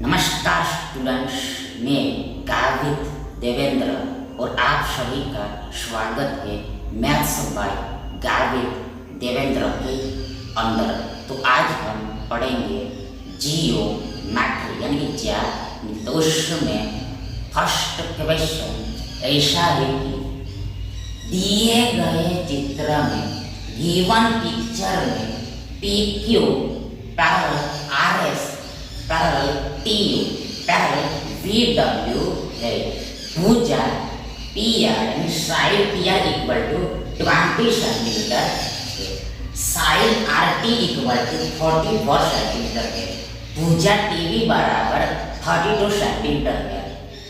नमस्कार स्टूडेंट्स, मैं गावित देवेंद्र और आप सभी का स्वागत है मैथ्स बाय गावित देवेंद्र के अंदर। तो आज हम पढ़ेंगे जियोमेट्री यानी कि ज्यामिति। तो उसमें फर्स्ट क्वेश्चन ऐसा है कि दिए गए चित्र में गिवन पिक्चर में P Q parallel R S parallel T U parallel V W है। भुजा पी आर यानी side P R equal to 20 centimetre, side R T equal to 44 centimetre है। भुजा टी वी बराबर 32 सेंटीमीटर है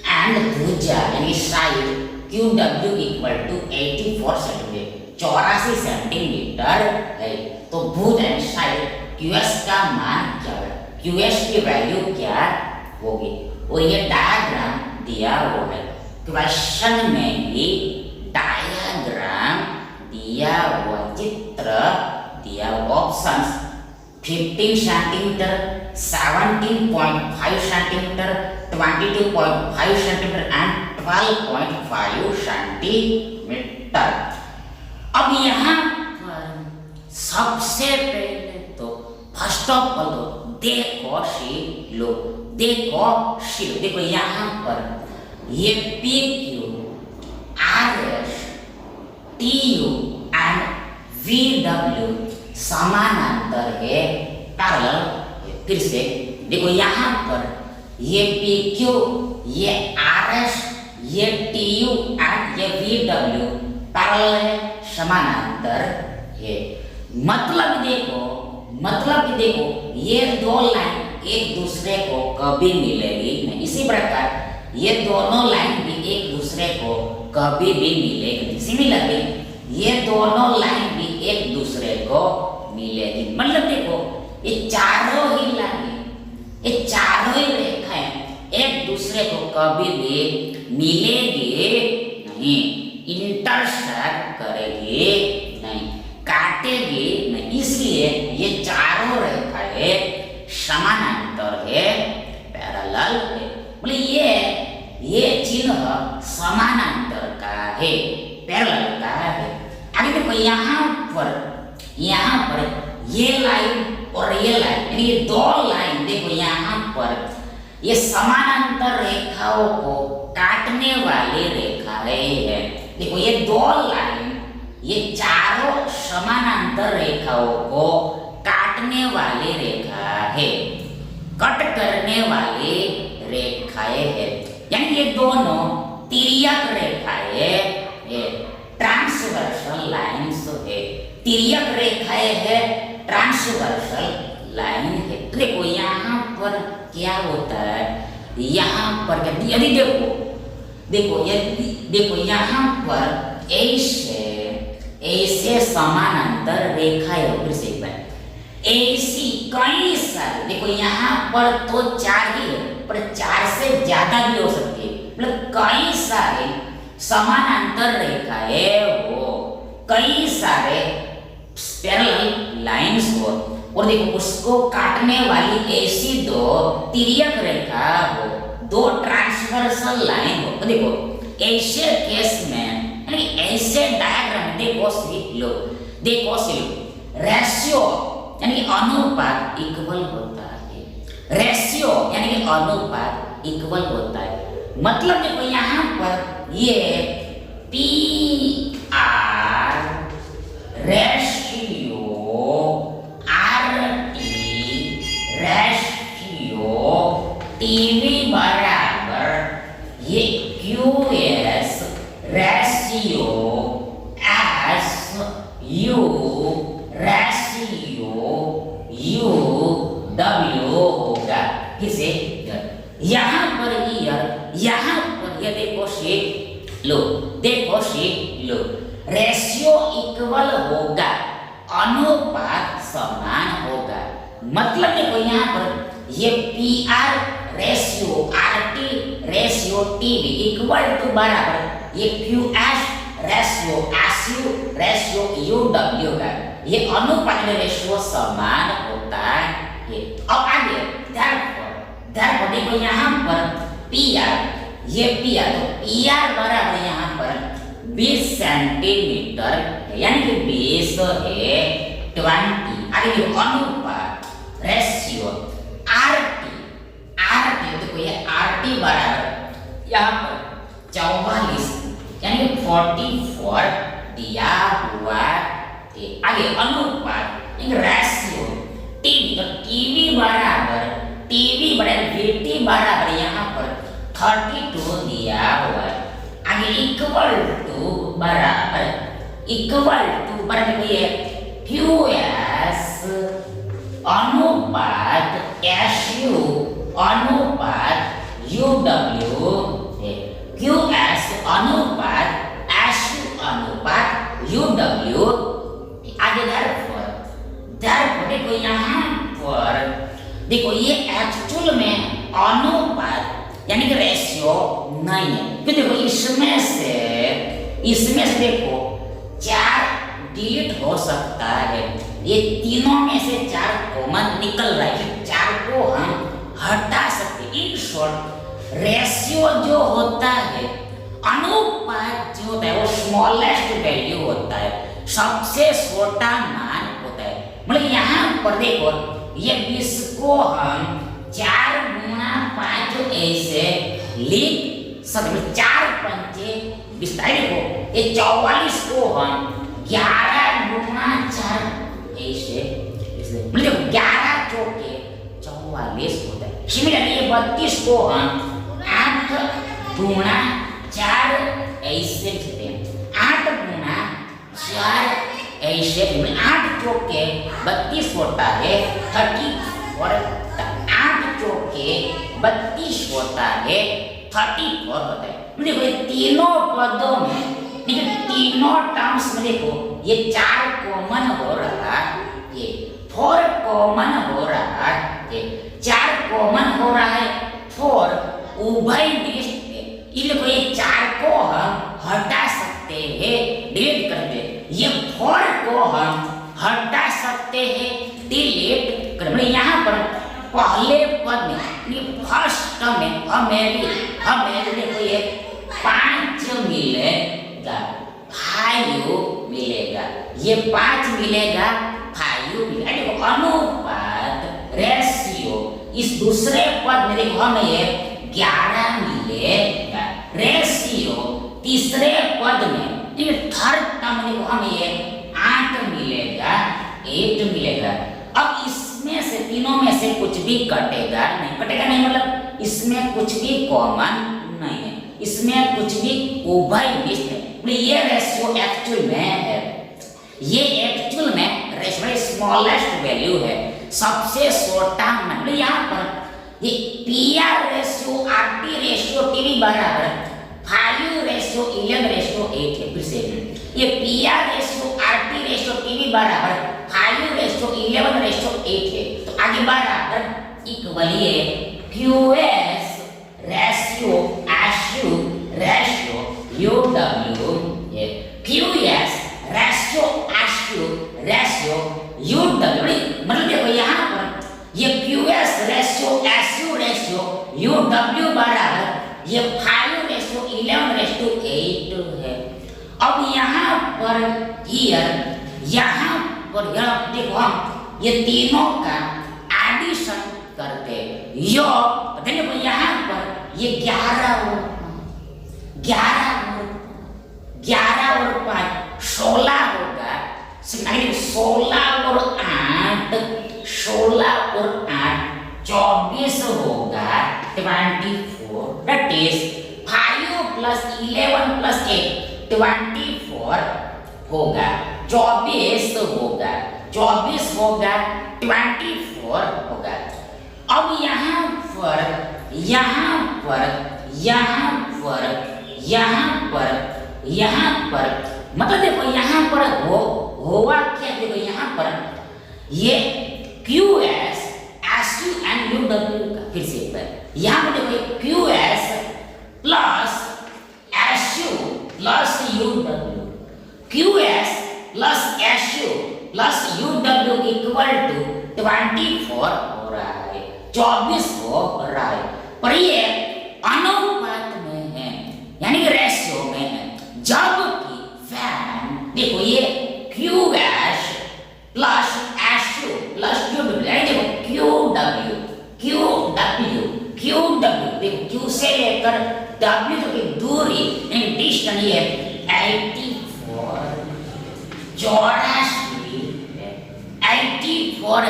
एंड भुजा यानी side Q W equal to 84 centimetre 84 centimetre है। तो भुजा यानी साइड क्यू एस का मान क्या है, क्यू एस की वैल्यू क्या होगी, और ये डायग्राम दिया हुआ है। क्वेश्चन में ही डायग्राम दिया हुआ, चित्र दिया हुआ। Options 15 centimetre, 17.5 centimetre, 22.5 centimetre and 12.5 centimetre. अब यहाँ पर सबसे पहले तो फर्स्ट ऑफ ऑल तो देखो देखो यहाँ पर ये P Q R S T U and V W समानांतर है, पैरेलल। फिर से देखो यहाँ पर ये पी क्यू, ये आर एस, ये टी यू एंड ये वी डब्ल्यू पैरेलल है, समानांतर है। मतलब देखो ये दो लाइन एक दूसरे को कभी मिलेगी नहीं। इसी प्रकार ये दोनों लाइन भी एक दूसरे को कभी भी मिलेगी। सिमिलरली ये दोनों लाइन भी एक दूसरे को मिलेगी। मतलब देखो ये चारों ही लाइन, ये चारों ही रेखाएं एक दूसरे को कभी भी मिलेगी नहीं, इंटरसेक्ट करेगी नहीं, काटेगी नहीं। इसलिए ये चारों रेखाएं समानांतर है, पैरेलल है। मतलब ये चिन्ह समानांतर का है, पैरेलल का है। आगे देखो यहाँ पर ये लाइन और ये लाइन यानी ये दो लाइन, देखो यहाँ पर ये समानांतर रेखाओं को काटने वाली रेखाएं है। देखो ये दो लाइन, ये चारों समानांतर रेखाओं को काटने वाली रेखा है, कट करने वाली रेखाएं है। यानी ये दोनों तिर्यक रेखाएं है, ट्रांसवर्सल लाइन्स है। तिर्यक रेखाएं है, ट्रांसवर्सल लाइन है। देखो यहाँ पर क्या होता है, यहाँ पर यदि देखो यहाँ पर ऐसे समानांतर रेखाएं, फिर से एक बार ऐसी कई सारी, देखो यहाँ पर तो 4 ही है पर 4 से ज्यादा भी हो सकती है। मतलब कई सारे समानांतर रेखाएं हो, कई सारे पैरेलल लाइंस हो, और देखो उसको काटने वाली ऐसी दो तिर्यक रेखा हो, दो ट्रांसवर्सल लाइन हो। तो देखो ऐसे केस में ऐसे डायग्राम देखो रेशियो यानी कि अनुपात इक्वल होता है। रेशियो यानी कि अनुपात इक्वल होता है। मतलब देखो यहाँ पर ये P R ratio R T ratio TV बराबर ये Q S ratio S U ratio U W होगा। किसे यहाँ पर ये देखो रेशियो इक्वल होगा, अनुपात समान होगा। मतलब देखो यहाँ पर ये P R ratio R T ratio T V equal to बराबर ये Q S ratio S U ratio U W का ये अनुपात रेशियो समान होता है। अब आगे देखो देखो यहाँ पर पी आर, ये पी आर, तो पी आर बराबर यहाँ पर 20 सेंटीमीटर है, यानी कि 20 है 20। आगे देखो अनुपात रेशियो आरटी, आरटी देखो ये आरटी बराबर यहाँ पर 44 यानी कि 44 दिया हुआ है। आगे अनुपात एक रेशियो टीवी, तो टीवी बराबर वीटी बराबर यहाँ पर 32 दिया हुआ है। आगे इक्वल टू बराबर ये क्यूएस अनुपात एसयू अनुपात यूडब्ल्यू, क्यूएस अनुपात एसयू अनुपात यूडब्ल्यू। आगे देखो यहाँ पर देखो ये एक्चुअल में अनुपात यानी कि रेशियो नहीं है, क्योंकि देखो इसमें से देखो 4 डिलीट हो सकता है, ये तीनों में से 4 कॉमन निकल रहा है, 4 को हम हटा सकते। इन शॉर्ट रेशियो जो होता है, अनुपात जो होता है वो स्मॉलेस्ट वैल्यू होता है, सबसे छोटा मान होता है। मतलब यहाँ पर देखो ये 20 को हम 4 गुणा 5 ऐसे लिख सकते, 4 पंचे 20। देखो ये 44 को हम 11 गुणा 4 ऐसे मतलब 11 चौके 44 होता है। सिमिलरली ये 32 को हम 8 गुणा 4 ऐसे लिखते हैं, 8 गुणा 4 ऐसे 8 चौके 32 होता है 30 और 8 चौके 32 होता है 34 होता है। देखो ये तीनों पदों में, देखो तीनों टर्म्स में देखो ये 4 कॉमन हो रहा है, 4 कॉमन हो रहा है, 4 कॉमन हो रहा है, 4 उभय निष्ठ है। ये देखो ये 4 को हम हटा सकते हैं, डिलीट कर दे, ये 4 को हम हटा सकते हैं, डिलीट कर। यहाँ पर पहले पद में फर्स्ट टर्म में हमें देखो ये 5 मिलेगा, 5 मिलेगा, ये 5 मिलेगा, 5 मिलेगा। देखो अनुपात रेशियो इस दूसरे पद में देखो हमें ये 11 मिलेगा, रेशियो तीसरे पद में थर्ड टर्म में देखो हमें ये 8 मिलेगा, 8 मिलेगा। अब इसमें से तीनों में से कुछ भी कटेगा नहीं, मतलब इसमें कुछ भी कॉमन नहीं है, इसमें कुछ भी उभय निष्ठ है। ये रेशियो एक्चुअल में है, ये एक्चुअल में रेशियो स्मॉलेस्ट वैल्यू है, सबसे छोटा मतलब यहाँ पर ये PR ratio RT ratio TV बराबर 5:11:8 है। फिर से ये PR ratio RT ratio TV बराबर 5:11:8 है। तो आगे बराबर इक्वल ये QS ratio SU ratio UW, ये QS ratio SU ratio UW, मतलब देखो यहाँ पर ये QS ratio SU ratio UW बराबर ये 5:11:8 है। अब यहाँ पर यहाँ पर देखो हम ये तीनों का एडिशन करते यो, देखो यहाँ पर ये 11 और 5 16 होगा, 16 और 8 24 होगा, 24, that is 5 + 11 + 8 24 होगा, 24 होगा, 24 होगा, 24 होगा। अब यहाँ पर मतलब देखो यहाँ पर होगा क्या, देखो यहाँ पर ये QS SU and UW का फिर से एक बार यहाँ पर देखो QS plus SU plus UW, QS plus SU plus UW equal to 24 हो रहा है, 24 हो रहा है। पर ये अनुपात में है, यानी कि रेशियो में है। जबकि वैन देखो ये QS plus SU plus QW, यानी देखो QW देखो Q से लेकर W तक की दूरी यानी डिस्टेंस ये 84 है 84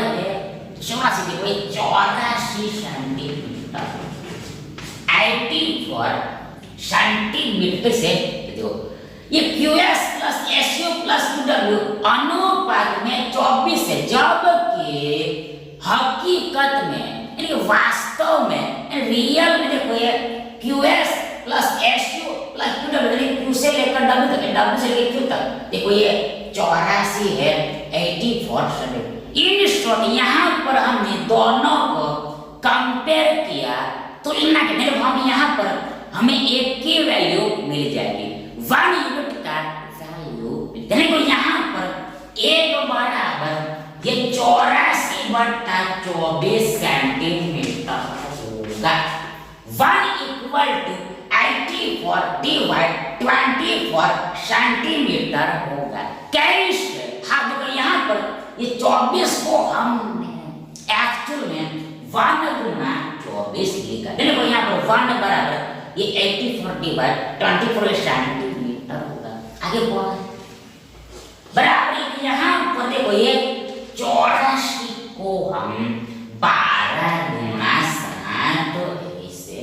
देखो ये 84 सेंटीमीटर 84 सेंटीमीटर से देखो ये QS plus SU plus QW अनुपात में 24 है, जबकि हकीकत में यानी वास्तव में रियल में देखो ये QS plus SU plus QW यानी Q से लेकर W तक, W से लेकर Q तक देखो ये 84 है 84। इन शॉर्ट यहाँ पर हमने दोनों को कंपेयर किया, तुलना की, मतलब हम यहाँ पर हमें एक की वैल्यू मिल जाएगी, 1 यूनिट का वैल्यू। देखो यहाँ पर एक बराबर ये 84/24 सेंटीमीटर होगा, 1 इक्वल टू 84 डिवाइड 24 सेंटीमीटर होगा। कैसे? हाँ देखो यहाँ पर ये 24 को हमने एक्चुअल में 1 गुना 24 लिखा, देखो यहाँ पर 1 बराबर ये 84 डिवाइड 24 सेंटीमीटर होगा। आगे बढ़ो बराबर यहाँ पर देखो ये 84 को हम 12 गुना 7 ऐसे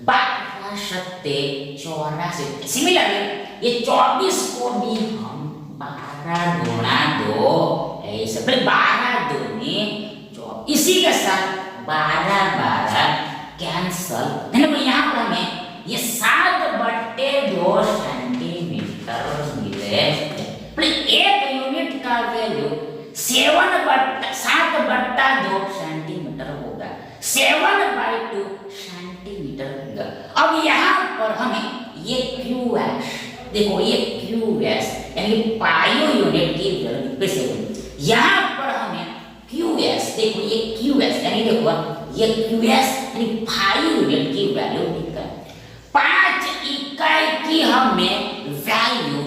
12 सत्ते 84। सिमिलरली ये 24 को भी हम 12 गुना 2 ऐसे 12 दूनी 24, इसी के साथ 12 कैंसल, देखो यहाँ पर हमें ये 7/2 सेंटीमीटर मिले। एक यूनिट का वैल्यू 7/2 सेंटीमीटर होगा, 7/2 सेंटीमीटर होगा। अब यहाँ पर हमें ये QS देखो ये QS यानी पायो यूनिट की वैल्यू, यहाँ पर हमें QS देखो ये QS यानी देखो ये QS यानी 5 यूनिट की वैल्यू निकल 5 इकाई की हमें वैल्यू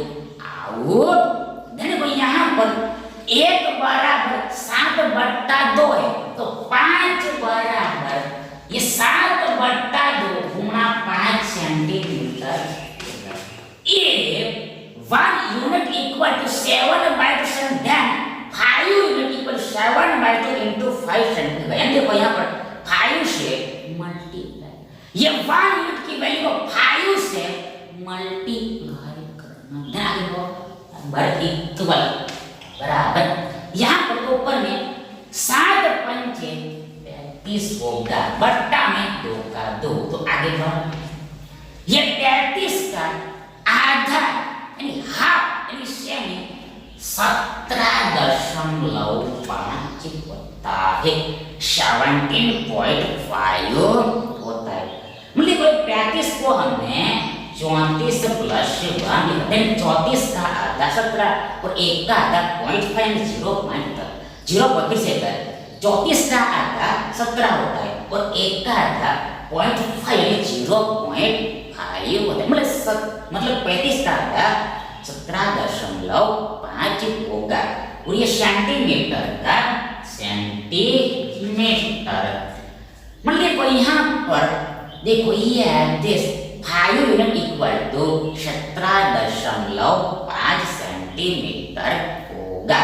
आउट। देखो यहाँ पर 1 बराबर 7/2 है, तो 5 बराबर ये 7/2 गुना 5 सेंटीमीटर। ये 1 unit equal to 7/2 then 5 unit equal 7/2 into 5 centimetre, यानी देखो यहाँ पर 5 से मल्टीप्लाई, ये 1 यूनिट की वैल्यू को 5 से मल्टीप्लाई करना, ध्यान रखो बराबर यहाँ पर ऊपर में 7 पंचे 35 होगा, बट्टा में 2 का 2, तो आगे बढ़ो ये 33 का आधा यानी हाफ यानी सेमी 17.5 होता है, 17.5 होता है। मतलब कोई 35 को हमने 34 प्लस 1 देन 34 का आधा 17 और 1 का आधा 0.5 0 पर फिर से 34 का आधा 17 होता है और 1 का आधा 0.5 0.5 होता है, मतलब 35 का आधा 17.5 होगा। और ये सेंटीमीटर का सेंटीमीटर, मतलब यहाँ पर देखो ये है this 5 unit equal to 17.5 centimetre होगा।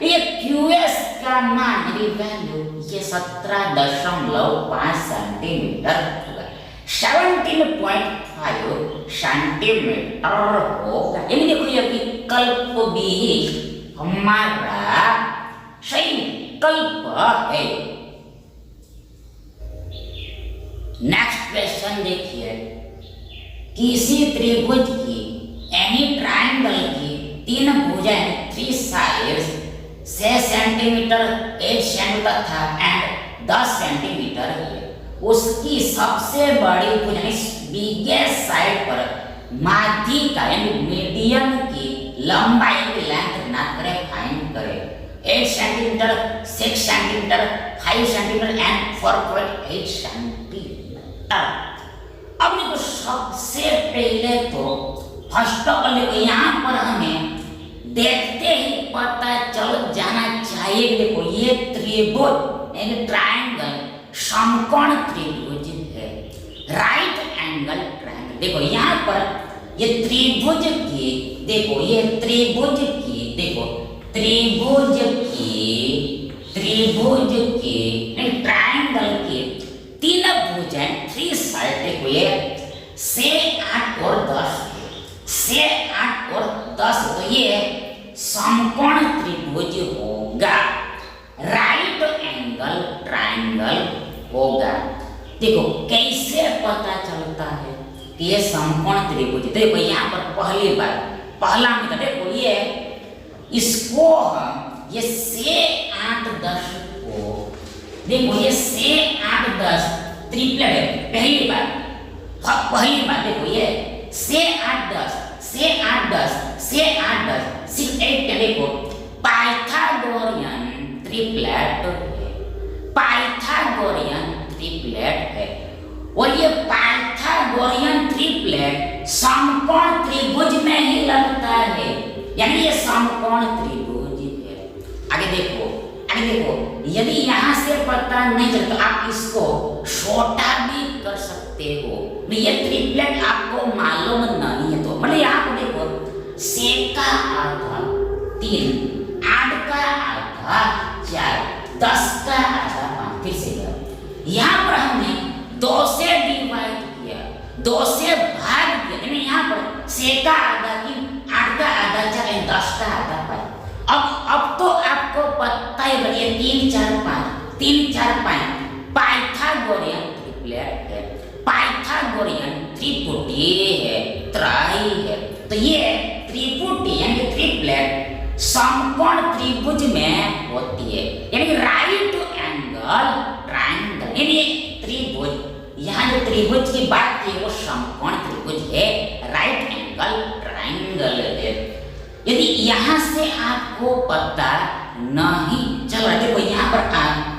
ये QS का मान वैल्यू ये 17.5 सेंटीमीटर होगा, 17.5 सेंटीमीटर होगा। यानी देखो ये विकल्प भी हमारा सही विकल्प है। नेक्स्ट क्वेश्चन देखिए, किसी त्रिभुज की एनी ट्रायंगल की 3 भुजाएं 3 साइड्स 6 सेंटीमीटर 8 सेंटीमीटर था एंड 10 सेंटीमीटर है, उसकी सबसे बड़ी भुजा बिगेस्ट साइड पर माध्यिका यानी मीडियन की लंबाई की लेंथ ज्ञात करें, फाइंड करें। 8 centimetre 6 centimetre 5 centimetre and 4.8 centimetre. अब देखो सबसे पहले तो फर्स्ट ऑफ ऑल देखो यहाँ पर हमें देखते ही पता चल जाना चाहिए कि देखो ये त्रिभुज यानी ट्रायंगल समकोण त्रिभुज है, राइट एंगल ट्रायंगल। देखो यहाँ पर ये त्रिभुज की देखो ये त्रिभुज की देखो त्रिभुज की ट्रायंगल के तीन भुजाएं थ्री साइड देखो ये 6 8 और 10 6 8 और 10 तो ये समकोण त्रिभुज होगा, राइट एंगल ट्रायंगल होगा। देखो कैसे पता चलता है कि ये समकोण त्रिभुज। देखो यहाँ पर पहली बार पहला में देखो ये इसको हम ये 6 8 10 को देखो ये 6 8 10 ट्रिपलेट है। पहली बार देखो ये 6 8 10 6 8 10 6 8 10 6 8 देखो पाइथागोरियन ट्रिपलेट है, पाइथागोरियन ट्रिपलेट है। और ये पाइथागोरियन ट्रिपलेट समकोण त्रिभुज में ही लगता है, यानी ये समकोण त्रिभुज है। आगे देखो यदि यहाँ से पता नहीं चलता तो आप इसको छोटा भी कर सकते हो। ये ट्रिपलेट आपको मालूम नहीं है तो मतलब यहाँ पर देखो 6 का आधा 3 8 का आधा 4 10 का आधा 5 फिर से यहाँ पर हमने 2 से डिवाइड किया, 2 से भाग दिया, यानी यहाँ पर 6 का आधा 3 8 का आधा 4 10 का आधा 5। अब तो आपको पता ही है 3 4 5 3 4 5 पाइथागोरियन ट्रिपलेट है, पाइथागोरियन त्रिपुटी है, त्राई है। तो ये त्रिपुटी यानी ट्रिपलेट समकोण त्रिभुज में होती है, यानी राइट एंगल ट्रायंगल। यानी त्रिभुज यहाँ जो त्रिभुज की बात की वो समकोण त्रिभुज है, राइट एंगल ट्रायंगल है। यदि यहाँ से आपको पता नहीं चल रहा देखो यहाँ पर आप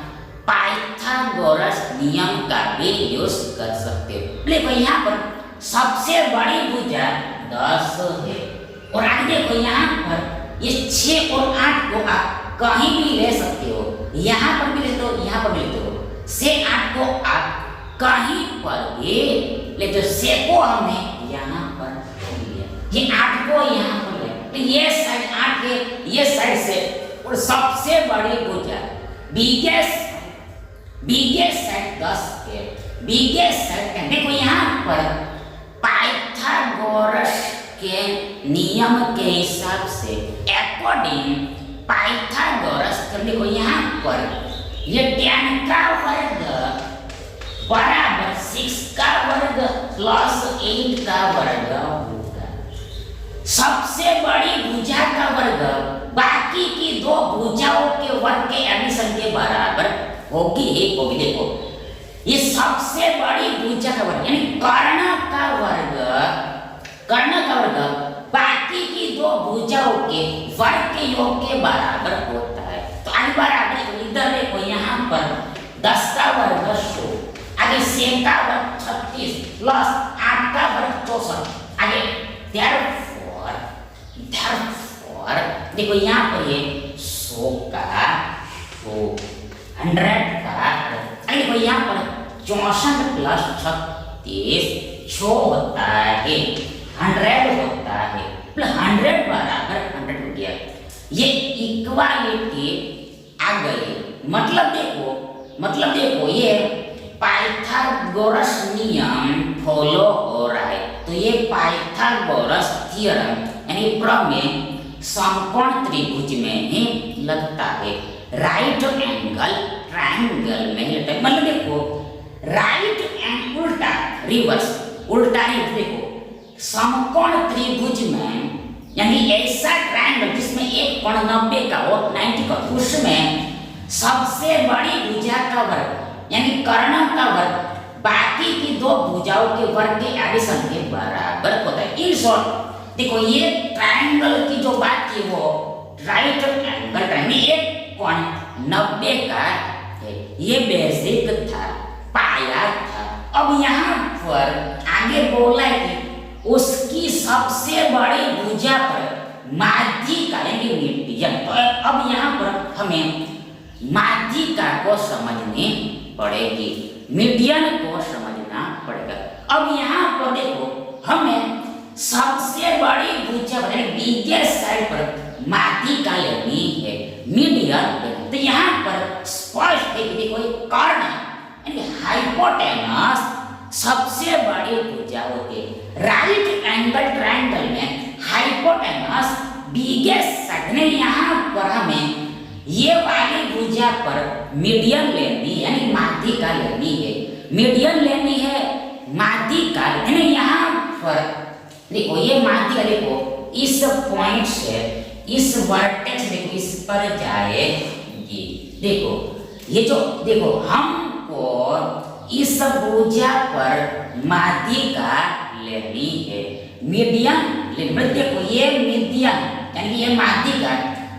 पाइथागोरस नियम का भी यूज कर सकते हो। देखो यहाँ पर सबसे बड़ी भुजा 10 है और आगे देखो यहाँ पर ये 6 और 8 को आप कहीं भी ले सकते हो, यहाँ पर भी लेते हो यहाँ पर भी लेते हो। 6 8 को आप कहीं पर भी लेते हो। 6 को हमने यहाँ पर लिया, ये 8 को यहाँ पर लिया, तो ये साइड 8 है, ये साइड से और सबसे बड़ी भुजा बिगेस्ट साइड 10 है, बिगेस्ट साइड देखो यहाँ पर पाइथागोरस के नियम के हिसाब से अकॉर्डिंग पाइथागोरस देखो यहाँ पर ये 10 का वर्ग बराबर 6 का वर्ग प्लस 8 का वर्ग होगा। सबसे बड़ी भुजा का वर्ग बाकी की दो भुजाओं के वर्ग के एडिशन के बराबर होगी। देखो ये सबसे बड़ी भुजा का वर्ग यानी कर्ण का वर्ग बाकी की दो भुजाओं के वर्ग के योग के बराबर होता है। तो आगे बराबर इधर देखो यहाँ पर 10 का वर्ग 100, आगे 6 का वर्ग 36 प्लस 8 का वर्ग 64, आगे therefore देखो यहाँ पर ये 100 का 100 का देखो यहाँ पर 64 प्लस 36 6 होता है, 100 होता है, प्लस 100 बराबर 100 हो गया। ये इक्वालिटी आ गई। मतलब देखो ये पाइथागोरस नियम फॉलो हो रहा है। तो ये पाइथागोरस थ्योरम यानी प्रमेय समकोण त्रिभुज में ही लगता है, राइट एंगल ट्रायंगल में लगता है। मतलब देखो राइट एंड उल्टा रिवर्स देखो समकोण त्रिभुज में यानी ऐसा ट्रायंगल जिसमें एक कोण 90 का और 90 का, उसमें सबसे बड़ी भुजा का वर्ग यानी कर्ण का वर्ग बाकी की दो भुजाओं के वर्ग के एडिशन के बराबर होता है। इन शॉर्ट देखो ये ट्रायंगल की जो बात की वो राइट एंगल ट्रायंगल, एक कोण 90 का है, ये बेसिक था, पाया था। अब यहाँ पर आगे बोला है कि उसकी सबसे बड़ी भुजा पर माध्यिका यानी मीडियन। तो अब यहाँ पर हमें माध्यिका को समझनी पड़ेगी, मीडियन को समझना पड़ेगा। अब यहाँ पर देखो हमें सबसे बड़ी भुजा यानी बिगेस्ट साइड पर माध्यिका लेनी है, मीडियन। तो यहाँ पर स्पष्ट है कि देखो कर्ण यानी हाइपोटेनस सबसे बड़ी भुजा होती है। राइट एंगल ट्रायंगल में हाइपोटेनस बिगेस्ट साइड, यहाँ पर हमें ये वाली भुजा पर मीडियन लेनी यानी माध्यिका लेनी है, मीडियन लेनी है माध्यिका यानी यहाँ पर देखो ये माध्यिका देखो इस पॉइंट से इस वर्टेक्स देखो इस पर जाएगी। देखो ये जो देखो हमको इस भुजा पर माध्यिका लेनी है, मीडियन लेनी। देखो ये मीडियन यानी ये माध्यिका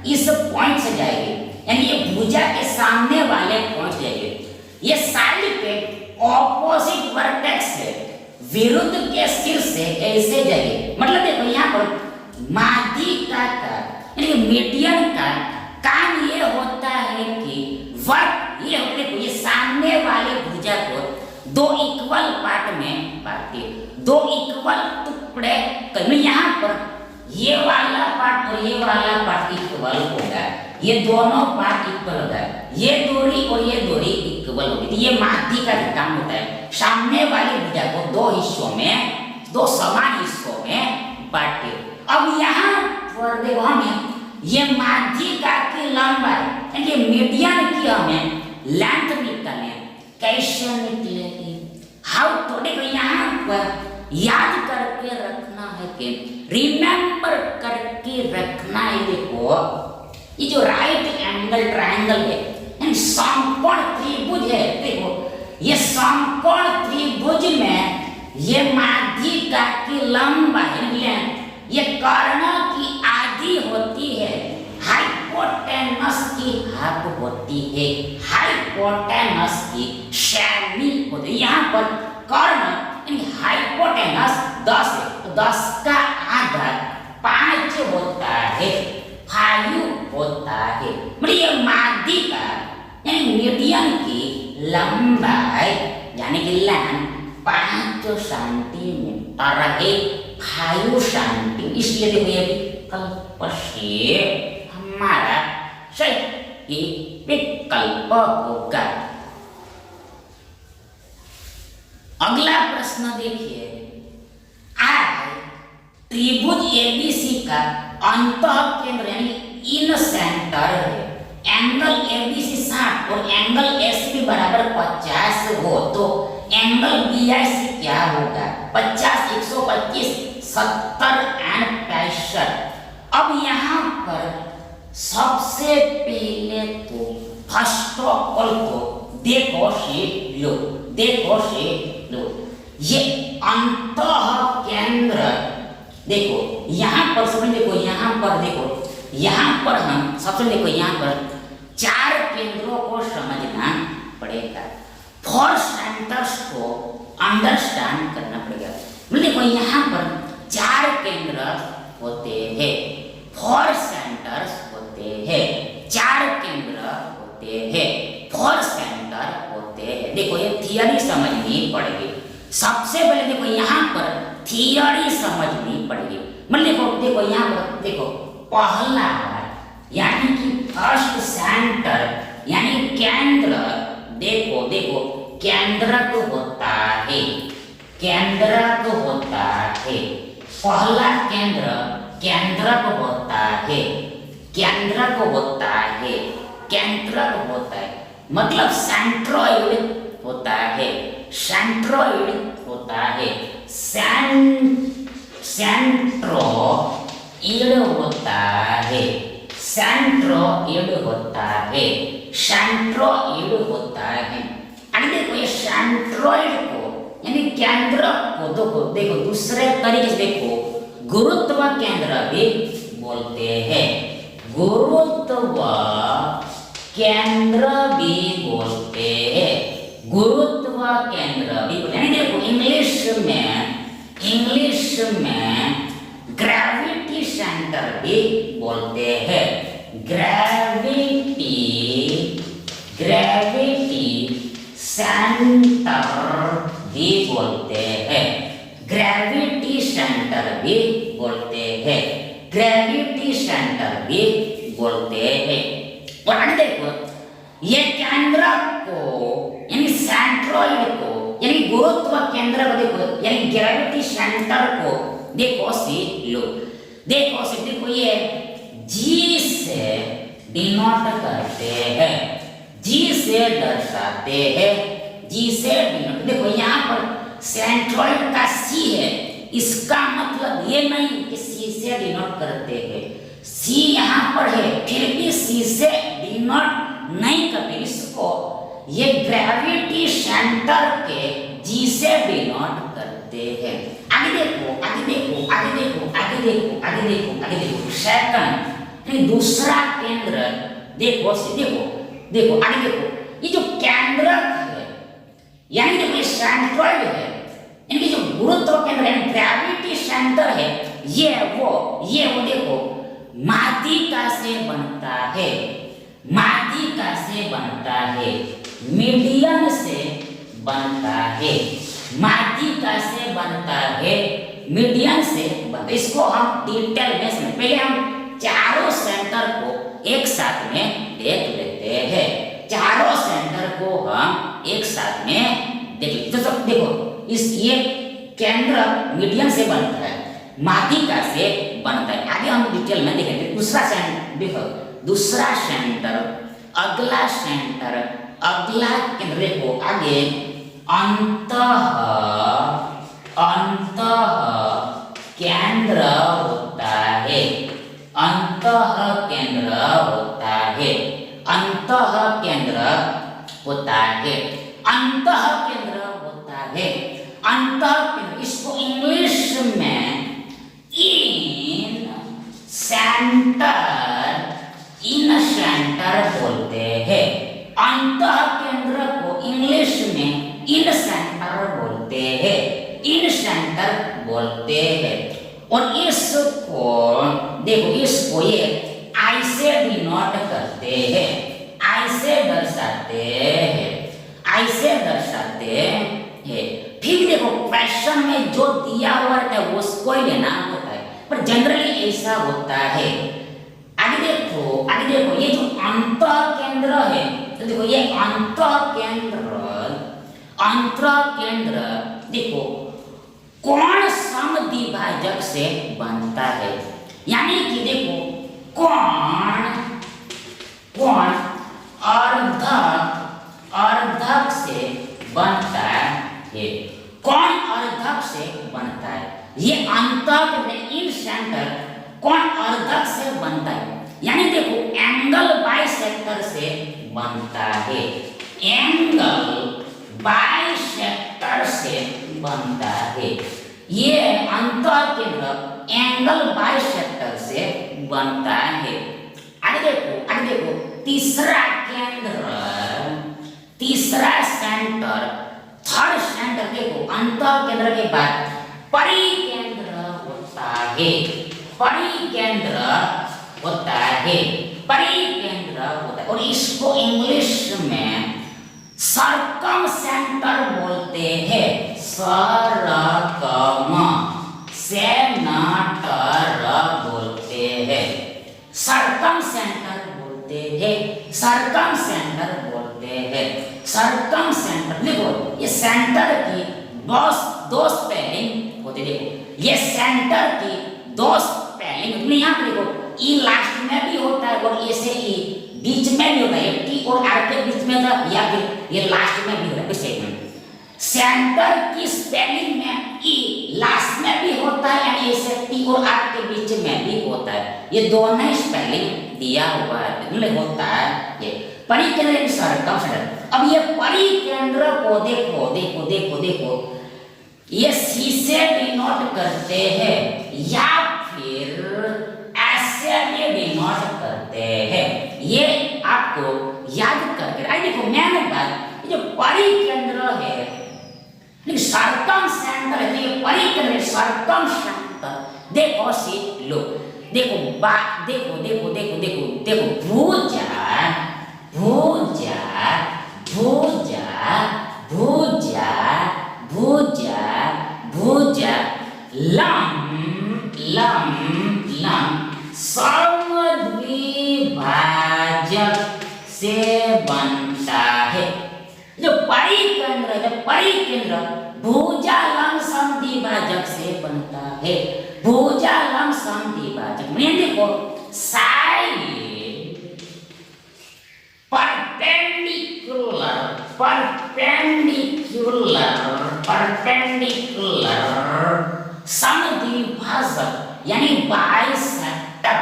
इस पॉइंट से जाएगी यानी ये भुजा के सामने वाले पॉइंट से जाएगी। ये साइड पे ऑपोजिट वर्टेक्स से विरुद्ध के सिर से ऐसे जाएगी। मतलब देखो यहाँ पर माध्यिका का यानी मीडियन का काम ये होता है कि वर्क ये देखो ये सामने वाले भुजा को दो इक्वल पार्ट में बांटती है, दो इक्वल टुकड़े करने। यहाँ पर ये वाला पार्ट और ये वाला पार्ट इक्वल होगा, ये दोनों पार्ट इक्वल होगा, ये दूरी और ये दूरी इक्वल होगी। तो ये माध्यिका का काम होता है, सामने वाली भुजा को दो हिस्सों में, दो समान हिस्सों में बांटे। अब यहाँ पर देखो हमें ये माध्यिका की लंबाई यानी मीडियन की हमें लेंथ निकालनी, कैसे निकलेगी, हाउ। तो देखो यहाँ पर याद करके रखना है कि रिमेंबर करके रखना है। देखो ये जो राइट एंगल ट्रायंगल है यानी समकोण त्रिभुज है, देखो ये समकोण त्रिभुज में ये माध्यिका की लंबाई ये कर्ण की आधी होती है, हाइपोटेनस की हाफ होती है, हाइपोटेनस की सेमी होती है। यहाँ पर कर्ण हाइपोटेनस 10 है, तो 10 का आधा 5 होता है, 5 होता है। मतलब ये माध्यिका यानी मीडियन की लंबाई यानी कि लेंथ 5 सेंटीमीटर है, 5 सेंटीमीटर। इसलिए देखो ये विकल्प से हमारा सही विकल्प होगा। अगला प्रश्न देखिए, त्रिभुज एबीसी का अंतः केंद्र यानी इन सेंटर है, एंगल एबीसी 60 और एंगल एसीबी बराबर 50 हो तो एंगल बीआईसी क्या होगा? 50, 125, 70 एंड 65। अब यहाँ पर सबसे पहले तो फर्स्ट ऑफ ऑल तो देखो से लो, देखो से लो ये अंतः केंद्र। देखो यहाँ पर समझ, देखो यहाँ पर देखो, यहाँ पर हम सबसे देखो यहाँ पर 4 केंद्रों को समझना पड़ेगा, 4 सेंटर्स को अंडरस्टैंड करना पड़ेगा। देखो यहाँ पर 4 केंद्र होते हैं, 4 सेंटर्स होते हैं, 4 केंद्र होते हैं, 4 सेंटर होते हैं। देखो ये थियरी समझनी पड़ेगी। सबसे पहले देखो यहाँ पर थियरी समझनी पड़ेगी। मतलब देखो यहाँ पर देखो पहला यानी कि फर्स्ट सेंटर यानी केंद्र, देखो देखो केंद्रक होता है, केंद्रक होता है। पहला केंद्र केंद्रक होता है, केंद्रक होता है, केंद्रक होता है। मतलब सेंट्रोइड होता है, सेंट्रोइड होता है, सेंट्रोइड होता है, सेंट्रोइड होता है, सेंट्रोइड होता है। अरे देखो ये सेंट्रोइड को यानी केंद्र को देखो देखो दूसरे तरीके से देखो गुरुत्व केंद्र भी बोलते हैं, गुरुत्व केंद्र भी बोलते हैं, गुरुत्व केंद्र भी बोलते हैं। देखो इंग्लिश में ग्रेविटी सेंटर भी बोलते हैं। ग्रेविटी सेंटर भी बोलते हैं। ग्रेविटी सेंटर भी बोलते हैं। ग्रेविटी सेंटर भी बोलते हैं। और आगे देखो, ये केंद्र को यानी सेंट्रॉइड को यानी गुरुत्व केंद्र को देखो, यानी ग्रेविटी सेंटर को देखो सी लो, देखो सी, देखो ये जी से डिनोट करते हैं, जी से दर्शाते हैं, जी से डिनोट। देखो यहाँ पर सेंट्रॉइड का सी है, इसका मतलब ये नहीं कि सी से डिनोट करते हैं, सी यहाँ पर है फिर भी सी से डिनोट नहीं करते इसको, ये ग्रेविटी सेंटर के जी से डिनोट करते हैं। आगे देखो, आगे देखो, आगे देखो, आगे देखो, आगे देखो, आगे देखो, सेकंड दूसरा केंद्र देखो, देखो देखो आगे देखो, ये जो केंद्र है यानी जो सेंट्रॉइड है, इनकी जो गुरुत्व केंद्र है ग्रेविटी सेंटर है, ये वो देखो माध्यिका से बनता है, माध्यिका से बनता है, मीडियन से बनता है, माध्यिका से बनता है, मीडियन से बनता है। इसको हम डिटेल में समझ, पहले हम चारों सेंटर को एक साथ में देख लेते हैं। चारों सेंटर को हम एक साथ में देख लेते हैं। तो देखो इस ये केंद्र मीडियन से बनता है, माध्यिका से बनता है। आगे हम डिटेल में देखेंगे। दूसरा सेंटर देखो, दूसरा सेंटर, अगला सेंटर, अगला केंद्र को आगे अंतः केंद्र होता है, अंतः केंद्र होता है, अंतः केंद्र होता है, अंतः केंद्र होता है, अंतः केंद्र। इसको इंग्लिश में इन सेंटर बोलते हैं। अंतः केंद्र को इंग्लिश में इन सेंटर बोलते हैं, इन सेंटर बोलते हैं। और इसको देखो, इसको ये आई से डिनोट करते हैं, आई से दर्शाते हैं, आई से दर्शाते हैं। फिर देखो क्वेश्चन में जो दिया हुआ है उसको ही लेना होता है, पर जनरली ऐसा होता है। आगे देखो ये जो अंतः केंद्र है, तो देखो ये अंतः केंद्र देखो कोण समद्विभाजक से बनता है, यानी कि देखो कोण अर्धक से बनता है, कोण अर्धक से बनता है। ये अंतः में इन सेंटर कोण अर्धक से बनता है, यानी देखो एंगल बाइसेक्टर से बनता है, एंगल बाइसेक्टर से बनता है। ये अंतः केंद्र एंगल बाइसेक्टर से बनता है। आगे देखो तीसरा केंद्र, तीसरा सेंटर, थर्ड सेंटर देखो अंतः केंद्र के बाद परिकेंद्र होता है, परिकेंद्र होता है, परिकेंद्र होता है। और इसको इंग्लिश में सर्कम सेंटर बोलते हैं, सरकम सेंटर बोलते हैं, सर्कम सेंटर बोलते हैं, सर्कम सेंटर बोलते हैं, सर्कम सेंटर। देखो ये सेंटर की दो स्पेलिंग होते, देखो ये सेंटर की दो स्पेलिंग, यहाँ पे देखो ई लास्ट में भी होता है और ए से ई बीच में भी होता है, टी और आर के बीच में था, या फिर ये लास्ट में भी होता है। सेंटर की स्पेलिंग में ई लास्ट में भी होता है, यानी ऐसे टी और आर के बीच में भी होता है। ये दोनों स्पेलिंग दिया हुआ है, मतलब होता है ये परिकेंद्र सर्कम सेंटर। अब ये परिकेंद्र को देखो देखो देखो देखो, ये सी से डिनोट करते हैं या फिर ऐसे भी डिनोट करते हैं, ये आपको याद करके। आई देखो मैंने बात, जो परिकेंद्र है सर्कम सेंटर है, ये परिकेंद्र सर्कम सेंटर। देखो सी लो, देखो बा देखो देखो देखो देखो देखो भुजा भुजा भुजा भुजा भुजा भुजा लम लम लम समद्विभाजक से बनता है। जो परिकेंद्र भुजा लम समद्विभाजक से बनता है। भुजा लम समद्विभाजक में देखो साइड परपेंडिकुलर समद्विभाजक यानी बाइसेक्टर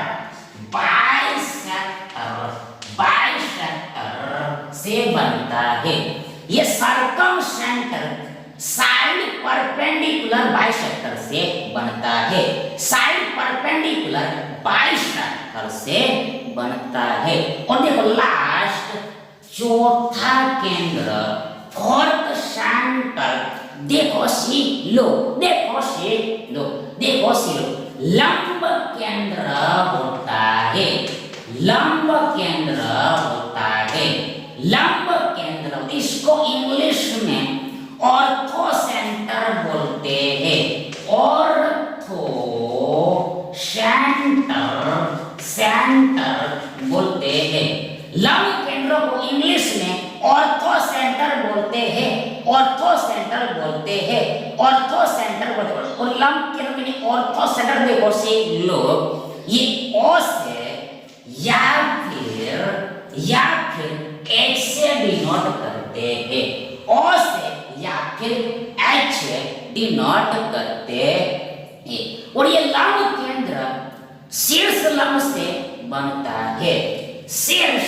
से बनता है। ये circum centre side perpendicular bisector से बनता है। साइड परपेंडिकुलर बाइसेक्टर से बनता है। और देखो लास्ट चौथा केंद्र फोर्थ सेंटर, देखो सी लो देखो सी लो देखो सी लो लंब केंद्र होता है। लंब केंद्र होता है। लंब केंद्र इसको इंग्लिश में ऑर्थो सेंटर बोलते हैं। ऑर्थो सेंटर बोलते हैं। लंब केंद्र को इंग्लिश में ऑर्थो सेंटर बोलते हैं। ऑर्थो सेंटर बोलते हैं। ऑर्थो सेंटर बोलते हैं। और लंब केंद्र में ऑर्थो सेंटर देखो से लोग ये ओ से या फिर एच से डिनोट करते हैं। ओ से या फिर एच से डिनोट करते हैं। और ये लंब केंद्र शीर्ष लंब से बनता है। शीर्ष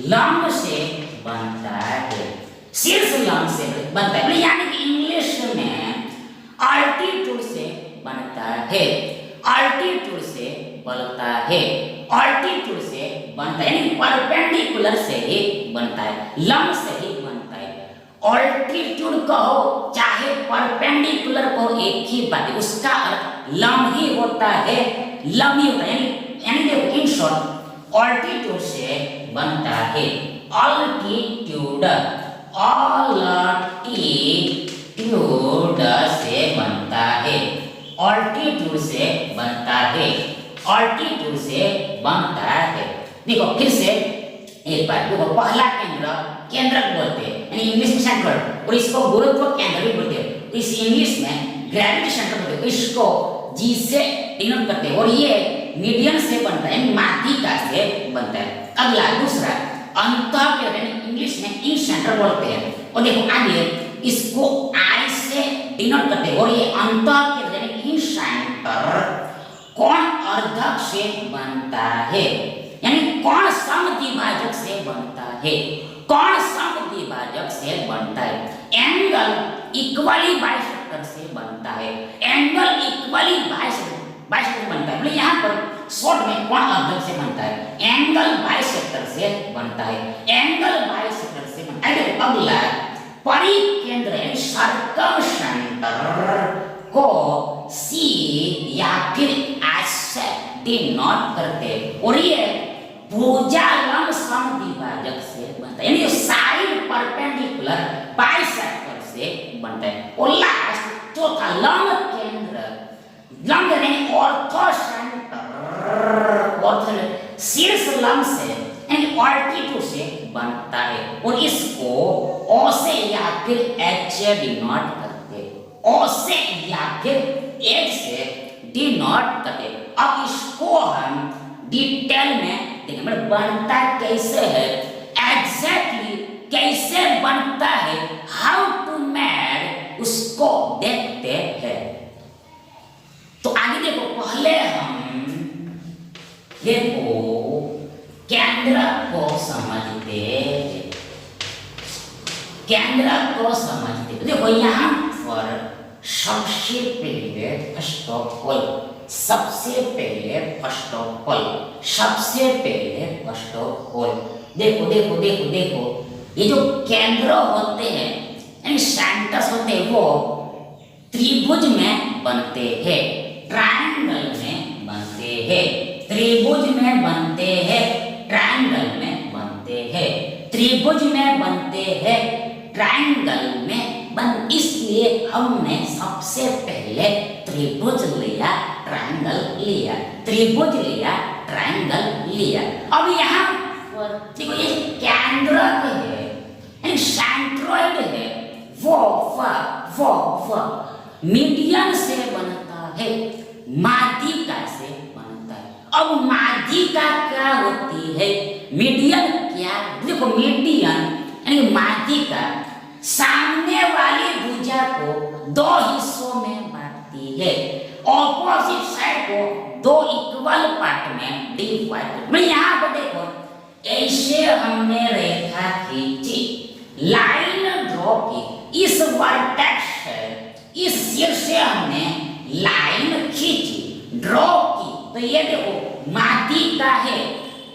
लंब से बनता है। शीर्ष लंब से बनता है यानी कि इंग्लिश में अल्टीट्यूड से बनता है। अल्टीट्यूड से बनता है। अल्टीट्यूड से बनता है यानी परपेंडिकुलर से ही बनता है। लंब से ही बनता है। अल्टीट्यूड कहो चाहे परपेंडिकुलर कहो एक ही बात है, उसका अर्थ लंब ही होता है। लंब ही होता है यानी देखो इन शॉर्ट अल्टीट्यूड से बनता है। अल्टीट्यूड से बनता है। अल्टीट्यूड से बनता है। अल्टीट्यूड से बनता है। देखो फिर से एक बार देखो पहला केंद्रक बोलते हैं यानी इंग्लिश में सेंट्रल, और इसको गुरुत्व केंद्र भी बोलते हैं। इस इंग्लिश में ग्रेविटी सेंटर बोलते हैं। इसको जी से डिनोट करते हैं। और ये मीडियन से बनता है, माध्यिका से बनता है। अगला दूसरा अंतः केंद्र इंग्लिश में इन सेंटर बोलते हैं। और देखो आगे इसको आई से डिनोट करते हैं। और ये अंतः केंद्र इन सेंटर कोण अर्धक से बनता है यानी कोण समद्विभाजक से बनता है। कोण समद्विभाजक से बनता है। एंगल इक्वली बाइसेक्टर से बनता है। एंगल इक्वली बाइसेक्टर बनता है। मतलब यहाँ पर शॉर्ट में कोण अर्धक से बनता है। एंगल बाइसेक्टर से बनता है। एंगल बाइसेक्टर से बनता है। अगला परिकेंद्र यानी सर्कम सेंटर को सी या फिर एच से डिनोट करते हैं। और ये भुजा लंब समद्विभाजक से बनता है यानी साइड परपेंडिकुलर बाइसेक्टर से बनता है। और लास्ट चौथा लंब केंद्र यानी ऑर्थो सेंटर शीर्ष लंब से यानी अल्टीट्यूड से बनता है। और इसको ओ से या फिर एच से डिनोट करते हैं। ओ से या फिर एच से डिनोट करते हैं। अब इसको हम डिटेल में देखें मतलब बनता कैसे है, एग्जैक्टली कैसे बनता है, हाउ टू मेड उसको देखते हैं। तो आगे देखो पहले हम देखो केंद्र को समझते हैं। केंद्र को समझते देखो यहाँ पर सबसे पहले फर्स्ट ऑफ ऑल देखो ये जो केंद्र होते हैं यानी सेंटर्स होते हैं वो त्रिभुज में बनते हैं, ट्रायंगल में बनते हैं, त्रिभुज में बनते हैं, ट्रायंगल में बनते हैं, त्रिभुज में बनते हैं, ट्रायंगल में बन। इसलिए हमने सबसे पहले त्रिभुज लिया, ट्रायंगल लिया, त्रिभुज लिया, ट्रायंगल लिया। अब यहाँ पर देखो ये केंद्रक है यानी सेंट्रॉइड है, वो मीडियन से बनता है, माध्यिका से बनता है। अब माध्यिका क्या होती है, मीडियन क्या, देखो मीडियन यानी माध्यिका सामने वाली भुजा को दो हिस्सों में बांटती है, ऑपोजिट साइड को दो इक्वल पार्ट में डिवाइड। मैं यहाँ पर देखो ऐसे हमने रेखा खींची, लाइन ड्रॉ की, इस वर्टेक्स से इस सिर से हमने लाइन खींची, ड्रॉ की, तो ये देखो माध्यिका है,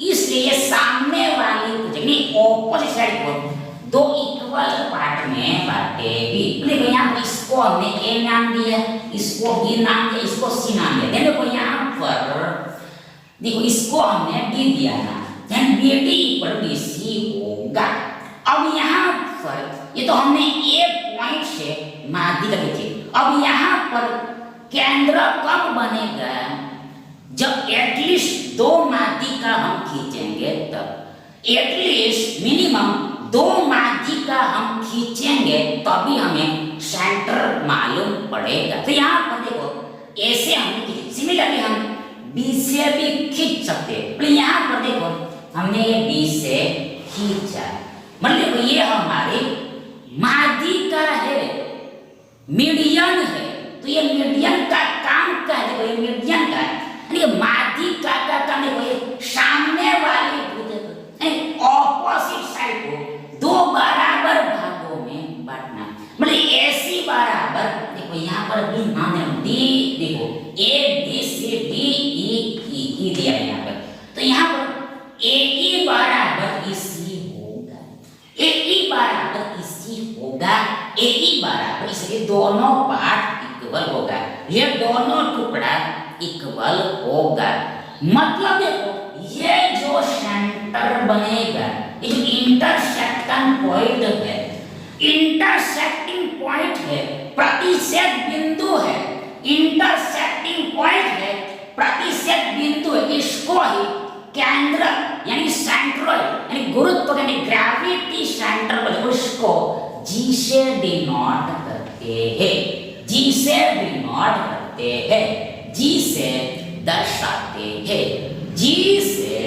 इसलिए सामने वाली भुजा ऑपोजिट साइड को दो इक्वल पार्ट में बांटेगी। देखो यहाँ पर इसको हमने ए नाम दिया, इसको बी नाम दिया, इसको सी नाम दिया। देखो यहाँ पर देखो इसको हमने डी दिया ना, B D equal B C होगा। अब यहाँ पर ये तो हमने ए पॉइंट से माध्यिका खींची। अब यहाँ पर केंद्र कब बनेगा, जब एटलीस्ट दो माध्यिका हम खींचेंगे तब, एटलीस्ट मिनिमम दो माध्यिका हम खींचेंगे तभी हमें सेंटर मालूम पड़ेगा। तो यहाँ पर देखो ऐसे हमने खींची, सिमिलरली हम बी से भी खींच सकते हैं। तो यहाँ पर देखो हमने ये बी से खींचा, मतलब ये हमारी माध्यिका है, मीडियन है। तो ये मीडियन का काम क्या है, देखो ये मीडियन का यानी माध्यिका का काम देखो ये सामने वाली ऑपोजिट साइड को दो बराबर भागों में बांटना, मतलब ऐसी बराबर। देखो यहाँ पर भी मान डी, देखो ए बी सी डी ई दिया है यहाँ पर, तो यहाँ पर ए ई बराबर इसी होगा, ए ई बराबर इसी होगा, ए ई बराबर, इसलिए दोनों पार्ट इक्वल होगा, ये दोनों टुकड़ा इक्वल होगा। मतलब देखो ये जो सेंटर बनेगा, ये जो इंटरसेक्शन पॉइंट है, इंटरसेक्टिंग पॉइंट है, प्रतिच्छेद बिंदु है, इंटरसेक्टिंग पॉइंट है, प्रतिच्छेद बिंदु है, इसको ही केंद्र यानी सेंट्रॉइड यानी गुरुत्व यानी ग्रेविटी सेंटर पर उसको जी से डिनोट करते हैं, जी से डिनोट करते हैं, जी से दर्शाते हैं, जी से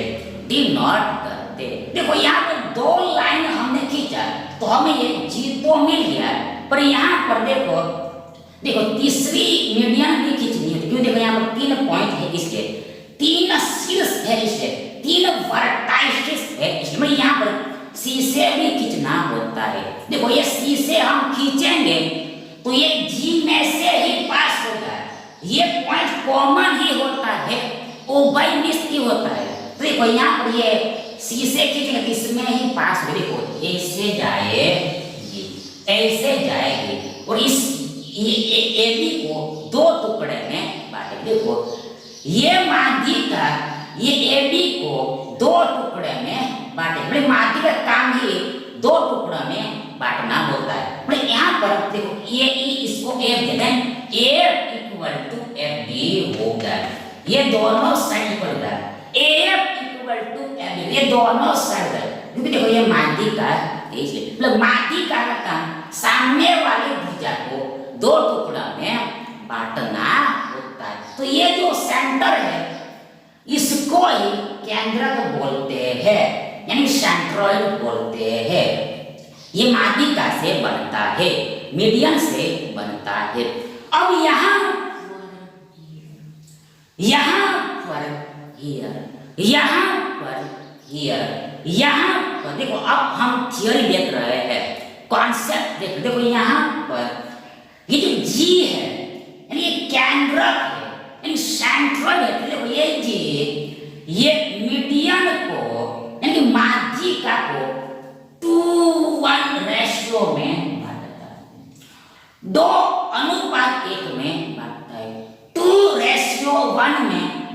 डिनोट करते। देखो यहाँ पर दो लाइन हमने खींचा तो हमें ये जी तो मिल गया, पर यहाँ पर देखो तीसरी मीडियन भी खींचनी है, क्यों, देखो यहाँ पर 3 पॉइंट है, इसलिए 3 शीर्ष है, इसलिए 3 वर्टाइसेस है, इसलिए यहाँ पर सी से भी खींचना होता है। देखो ये सी से हम खींचेंगे तो ये जी में से ही पास होगा, ये पॉइंट कॉमन ही होता है, उभयनिष्ठ ही होता है। तो देखो यहाँ पर ये सी से खींचेंगे इसमें ही पास हो, देखो ऐसे जाएगी, ऐसे जाएगी, और इस ए बी को दो टुकड़े में बांटेंगे। देखो ये माध्यिका ये ए बी को दो टुकड़े में बांटेंगे, माध्यिका काम ही दो टुकड़ों में बांटना होता है। यहाँ पर देखो ए ई इसको एफ दे दें, A equal to F B होगा, ये दोनों साइड पर होगा, F equal to F B, ये दोनों साइड है, क्योंकि देखो ये माध्यिका है, इसलिए मतलब माध्यिका का काम सामने वाली भुजा को दो टुकड़ा में बांटना होता है। तो ये जो सेंटर है इसको ही केंद्रक बोलते हैं, यानी सेंट्रॉइड बोलते हैं। ये माध्यिका से बनता है, मीडियन से बनता है। अब यहाँ पर देखो, अब हम थियोरी देख रहे हैं, कॉन्सेप्ट देखो यहाँ पर ये जो जी है यानी ये केंद्रक है, यानी सेंट्रल है। देखो ये जी ये मीडियन को यानी माध्यिका को 2:1 रेशियो में बांटता है,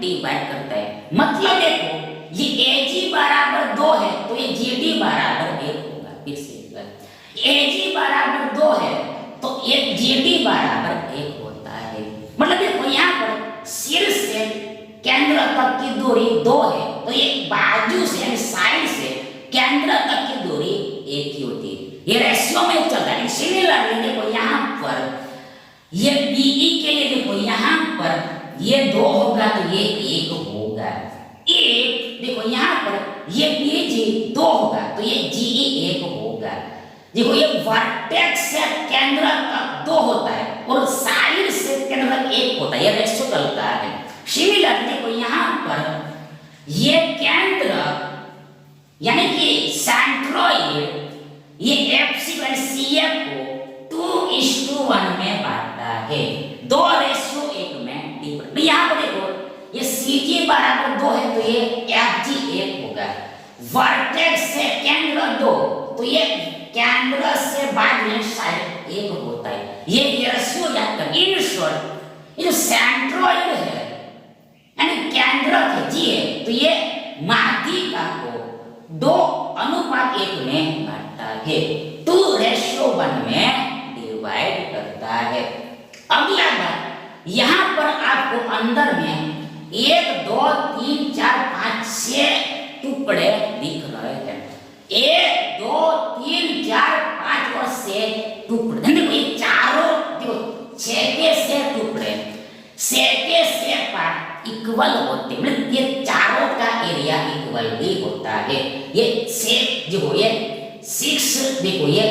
डिवाइड करता है। मतलब देखो ये AG बराबर 2 है तो ये GD बराबर 1 होगा। फिर से AG बराबर 2 है तो ये GD बराबर 1 होता है। मतलब देखो यहाँ पर सिर से केंद्र तक की दूरी 2 है तो ये बाजू से यानी साइड से केंद्र तक की दूरी 1 ही होती है। ये रेशियो में चल रहा है। सिमिलरली देखो यहाँ पर ये BE के लिए देखो यहाँ पर ये 2 होगा तो ये 1 होगा। एक देखो यहाँ पर ये BG 2 होगा तो ये GE 1 होगा। देखो ये वर्टेक्स से केंद्र तक 2 होता है और साइड से केंद्र तक 1 होता है। ये रेशियो चलता है। सिमिलर देखो यहाँ पर ये केंद्र यानी कि सेंट्रोइड ये FCF को 2:1 में बांटता है। 2:1 में डिफरेंट। यहाँ पर देखो ये CG बराबर 2 है तो ये FG 1 होगा। वर्टेक्स से केंद्र 2 तो ये केंद्र से बाहर साइड 1 होता है। ये रेशियो याद कर। इन शॉर्ट ये जो सेंट्रोइड है यानी केंद्र जी है तो ये माध्यिका को 2:1 में बांटता है। 2:1 में डिवाइड करता है। अगला बात यहाँ पर आपको अंदर में 1 2 3 4 5 6 टुकड़े दिख रहे हैं। 1 2 3 4 5 और 6 टुकड़े। देखो ये चारों देखो 6 के 6 टुकड़े 6 के 6 पार्ट इक्वल होते हैं। मतलब ये चारों का एरिया इक्वल ही होता है। ये 6 जो ये 6 देखो ये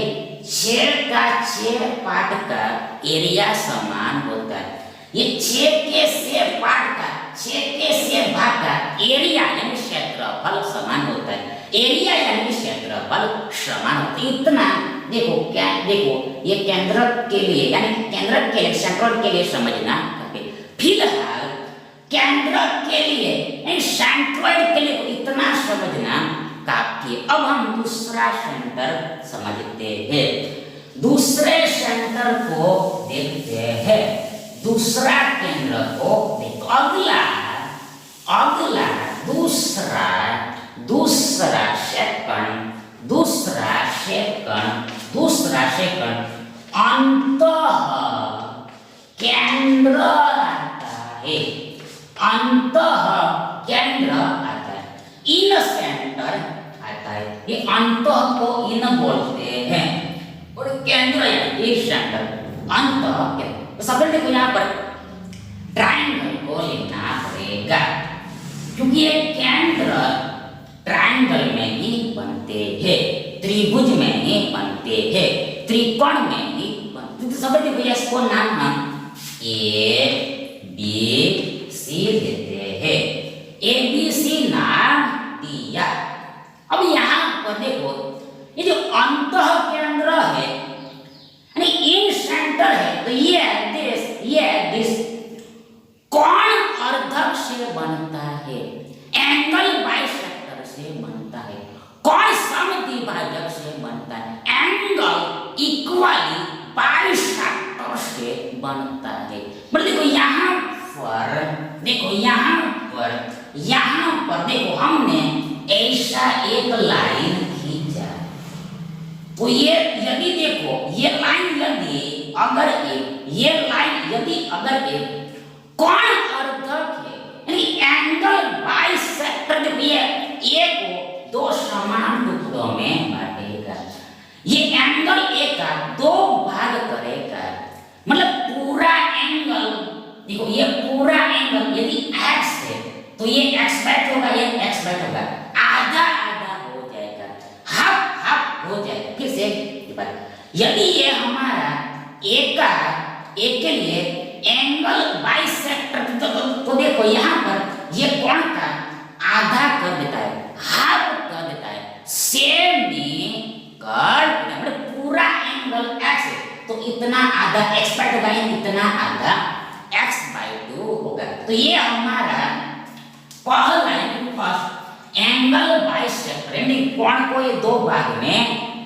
6 का 6 पार्ट का एरिया समान होता है। ये 6 के 6 पार्ट का 6 के 6 भाग का एरिया यानी क्षेत्रफल समान होता है। एरिया यानी क्षेत्रफल समान होता है। इतना देखो क्या देखो ये केंद्रक के लिए यानी केंद्रक के लिए सेंट्रोइड के लिए समझना काफी। फिलहाल केंद्रक के लिए यानी सेंट्रोइड के लिए इतना समझना काफी है। अब हम दूसरा सेंटर समझते हैं। दूसरे सेंटर को देखते हैं। दूसरा केंद्र को देखो। अगला दूसरा सेकंड अंतः केंद्र आता है। अंतः केंद्र आता है। इन सेंटर आता है। ये अंतः को इन बोलते हैं और केंद्र यानी सेंटर अंतः केंद्र। तो सबसे देखो यहाँ पर ट्रायंगल को लिखना पड़ेगा क्योंकि ये केंद्र ट्रायंगल में ही बनते हैं, त्रिभुज में ही बनते हैं, त्रिकोण में ही बनते। तो सबसे देखो इसको नाम हम ABC देते हैं। ABC नाम दिया। अब यहाँ पर देखो ये जो अंतः केंद्र है यानी इन सेंटर है तो ये दिस कोण अर्धक से बनता है। एंगल बाइसेक्टर से बनता है। कोण समद्विभाजक से बनता है। एंगल इक्वली बाइसेक्टर से बनता है। मतलब देखो यहाँ पर देखो हमने ऐसा एक लाइन खींचा तो ये यदि देखो ये लाइन यदि अगर एक कोण अर्धक है यानी एंगल बाइसेक्टर देखो ये को 2 समान टुकड़ों में बांटेगा। ये एंगल A का 2 भाग करेगा। मतलब पूरा एंगल देखो ये पूरा एंगल यदि x है तो ये x/2 होगा, ये x/2 होगा। आधा आधा हो जाएगा, हाफ हो जाएगा। फिर से यदि ये हमारा A के लिए एंगल बाइसेक्टर तो देखो यहाँ पर ये कोण का आधा कर देता है, हाफ कर देता है। सेमी कर मतलब पूरा एंगल x है तो इतना आधा x/2 होगा, इतना आधा x/2 होगा। तो ये हमारा पहला फर्स्ट एंगल बाइसेक्टर यानी कोण को ये 2 भाग में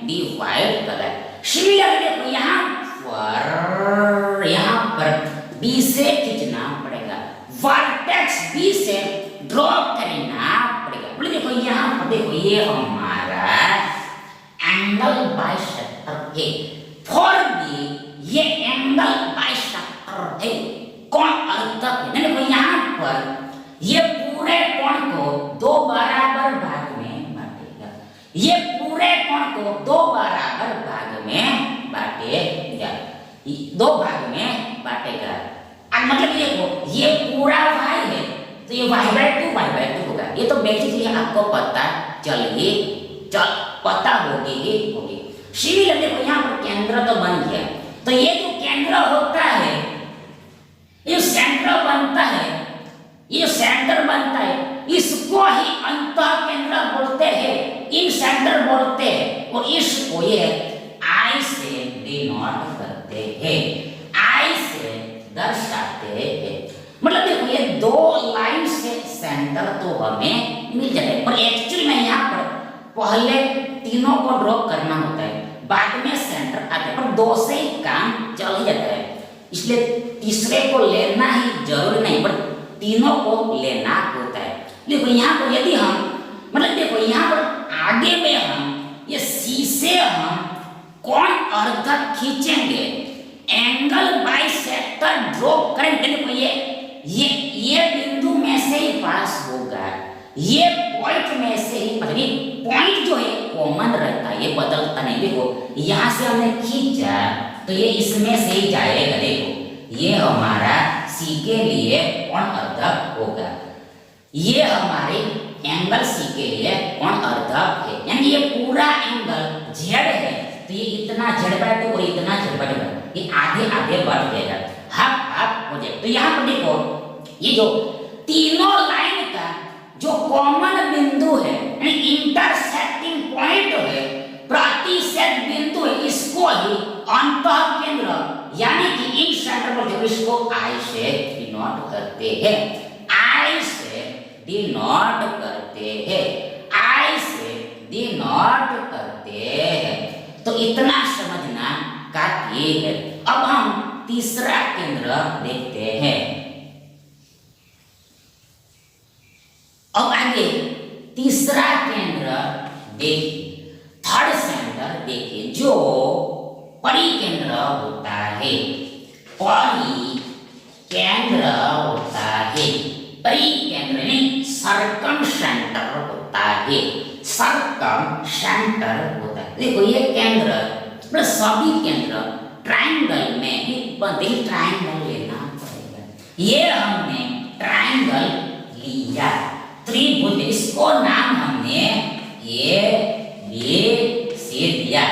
डिवाइड कर रहा है। सिमिलर देखो यहाँ पर B से खींचना पड़ेगा। वर्टेक्स बी से ड्रॉ करना पड़ेगा। बोले देखो यहाँ पर देखो ये हमारा एंगल बाइसेक्टर है। फॉर बी ये एंगल बाइसेक्टर है। कोण अर्धक है। देखो यहाँ पर ये पूरे कोण को दो बराबर भाग में बांटेगा। ये पूरे कोण को दो बराबर भाग में बांटेगा। दो भाग में बांटेगा। मतलब देखो ये पूरा y है तो ये y/2 होगा। ये तो बेसिक चीज आपको पता पता होगी। सिमिलर देखो यहाँ पर केंद्र तो बन गया। तो ये जो केंद्र होता है ये सेंटर बनता है। ये सेंटर बनता है इसको ही अंतः केंद्र बोलते हैं। इन सेंटर बोलते हैं। और इसको ये I से डिनोट करते हैं। I से दर्शाते हैं। मतलब देखो ये दो लाइन से सेंटर तो हमें मिल जाए। पर एक्चुअली में यहाँ पर पहले तीनों को ड्रॉ करना होता है बाद में सेंटर आते हैं। पर दो से ही काम चल ही जाता है इसलिए तीसरे को लेना ही जरूरी नहीं पर तीनों को लेना होता है। देखो यहाँ पर यदि हम मतलब देखो यहाँ पर आगे में हम ये सी से हम कोण अर्धक खींचेंगे एंगल बाइसेक्टर ड्रॉ करेंगे। देखो ये बिंदु में से ही पास होगा। ये पॉइंट में से ही मतलब पॉइंट जो है कॉमन रहता है ये बदलता नहीं। देखो यहाँ से हमने खींचा तो ये इसमें से ही जाएगा। देखो ये हमारा सी के लिए कोण अर्धक होगा। ये हमारे एंगल सी के लिए कोण अर्धक है। यानी ये पूरा एंगल जेड है तो ये इतना z/2 और इतना z/2 ये आगे बढ़ जाएगा। हाफ हो जाएगा। तो यहाँ पर देखो ये जो तीनों लाइन का जो कॉमन बिंदु है यानी इंटरसेक्टिंग पॉइंट है प्रतिच्छेद बिंदु है इसको ही अंतः केंद्र यानी कि इन सेंटर बोलते हैं। इसको I से डिनोट करते हैं। I से डिनोट करते हैं। I से डिनोट करते हैं। तो इतना समझना काफी है। अब हम तीसरा केंद्र देखते हैं। अब आगे तीसरा केंद्र देखिए। थर्ड सेंटर देखिए जो परिकेंद्र होता है। परिकेंद्र होता है। परिकेंद्र यानी सर्कम सेंटर होता है। सर्कम सेंटर होता है। देखो ये केंद्र मतलब सभी केंद्र ट्रायंगल में ही बनते हैं। ट्रायंगल लेना पड़ेगा। ये हमने ट्रायंगल लिया त्रिभुज इसको नाम हमने ए बी सी दिया।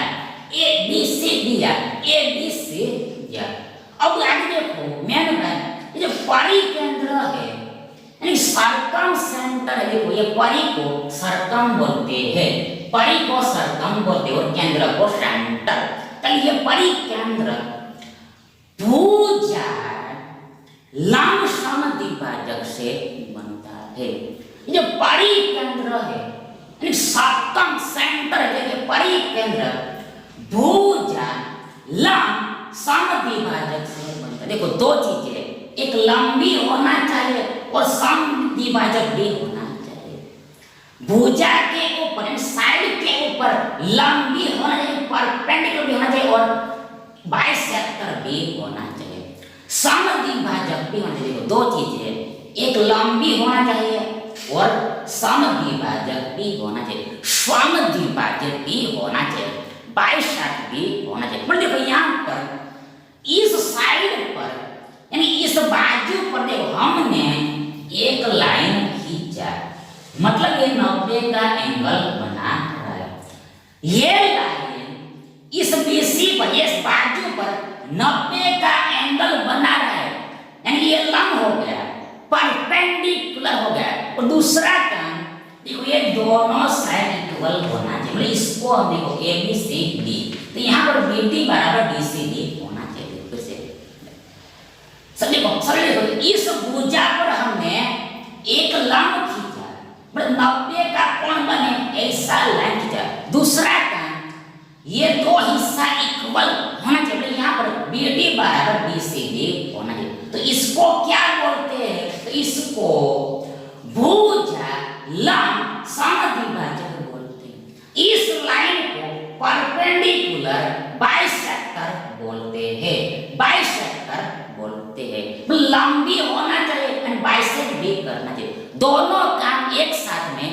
अब आगे देखो मैंने ये जो परिकेंद्र है यानी सर्कम सेंटर है। देखो ये परि को सर्कम बोलते हैं। परि को सर्कम बोलते हैं और केंद्र को सेंटर। तो ये परिकेंद्र भुजा लंब समद्विभाजक से बनता है। ये जो परिकेंद्र है यानी सर्कम सेंटर है। परिकेंद्र भुजा लंब समद्विभाजक से बनता है। देखो दो चीजें एक लंबी होना चाहिए और समद्विभाजक भी होना चाहिए। भुजा के ऊपर साइड के ऊपर लंबी होना चाहिए परपेंडिकुलर भी होना चाहिए और बाइसेक्टर भी होना चाहिए। समद्विभाजक भी होना चाहिए। देखो दो चीजें एक लंबी होना चाहिए और समद्विभाजक भी होना चाहिए। समद्विभाजक भी होना चाहिए। बाइसेक्ट भी होना चाहिए। मतलब देखो यहाँ पर इस साइड पर यानी इस बाजू पर देखो हमने एक लाइन खींचा मतलब ये 90 का एंगल बना रहा है। ये लाइन इस बीसी पर इस बाजू पर 90 का एंगल बना रहा है यानी ये लंब हो गया परपेंडिकुलर हो गया। और दूसरा काम देखो ये दोनों साइड इक्वल होना चाहिए। मतलब इसको हम देखो ए बी सी डी तो यहाँ पर बी डी बराबर डी सी डी होना चाहिए। देखो इस भुजा पर हमने एक लंब खींचा मतलब 90 का कोण बने ऐसा लाइन खींचा। दूसरा काम ये दो हिस्सा इक्वल होना चाहिए। मतलब यहाँ पर बी डी बराबर बी सी डी होना चाहिए। तो इसको क्या बोलते हैं तो इसको भुजा लंब समद्विभाजक बोलते हैं। इस लाइन को परपेंडिकुलर बाइसेक्टर बोलते हैं, बाइसेक्टर बोलते हैं। लंबी होना चाहिए एंड बाइसेक्ट भी करना चाहिए, दोनों काम एक साथ में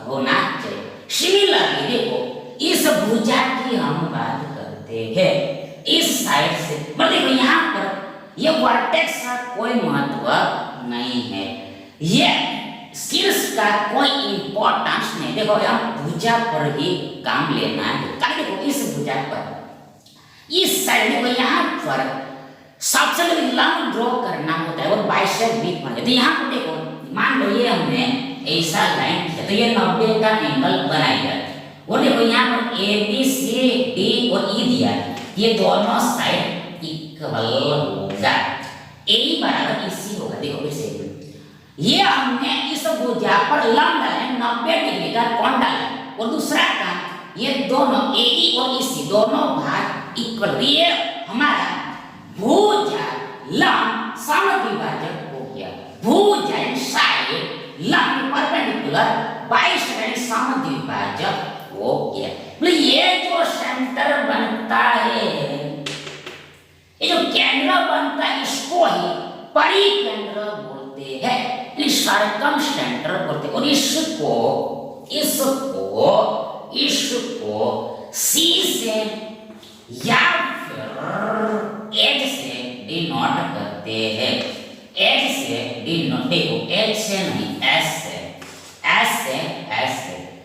होना चाहिए। सिमिलरली देखो इस भुजा की हम बात करते हैं, इस साइड से मतलब देखो यहाँ पर ये वर्टेक्स का कोई महत्व नहीं है, ये शीर्ष का कोई इंपॉर्टेंस नहीं। देखो यहाँ भुजा पर ही काम लेना है। देखो इस भुजा पर इस साइड देखो यहाँ पर सबसे पहले लंब ड्रॉ करना होता है और बाइसेक्ट भी करना है। तो यहाँ पर देखो मान लो ये हमने ऐसा लाइन किया तो ये 90 का एंगल बनाएगा और देखो यहाँ पर ए बी सी डी और ई दिया, ये दोनों साइड इक्वल होगा, ए बराबर इसी होगा। देखो इसे ये हमने इस भुजा पर लंब डाला 90 डिग्री का कोण डाला और दूसरा का ये दोनों ए और इसी दोनों भाग इक्वल, ये हमारा भुजा लंब समद्विभाजक हो गया। भुजा साइड लंब परपेंडिकुलर बाइसेक्टर समद्विभाजक हो गया। मतलब ये जो सेंटर बनता है, ये जो केंद्र बनता है इसको ही परिकेंद्र बोलते हैं, सर्कम सेंटर बोलते हैं। और इसको सी से या फिर एच से डिनोट करते हैं, एच से डिनोट, देखो एच से नहीं एस से,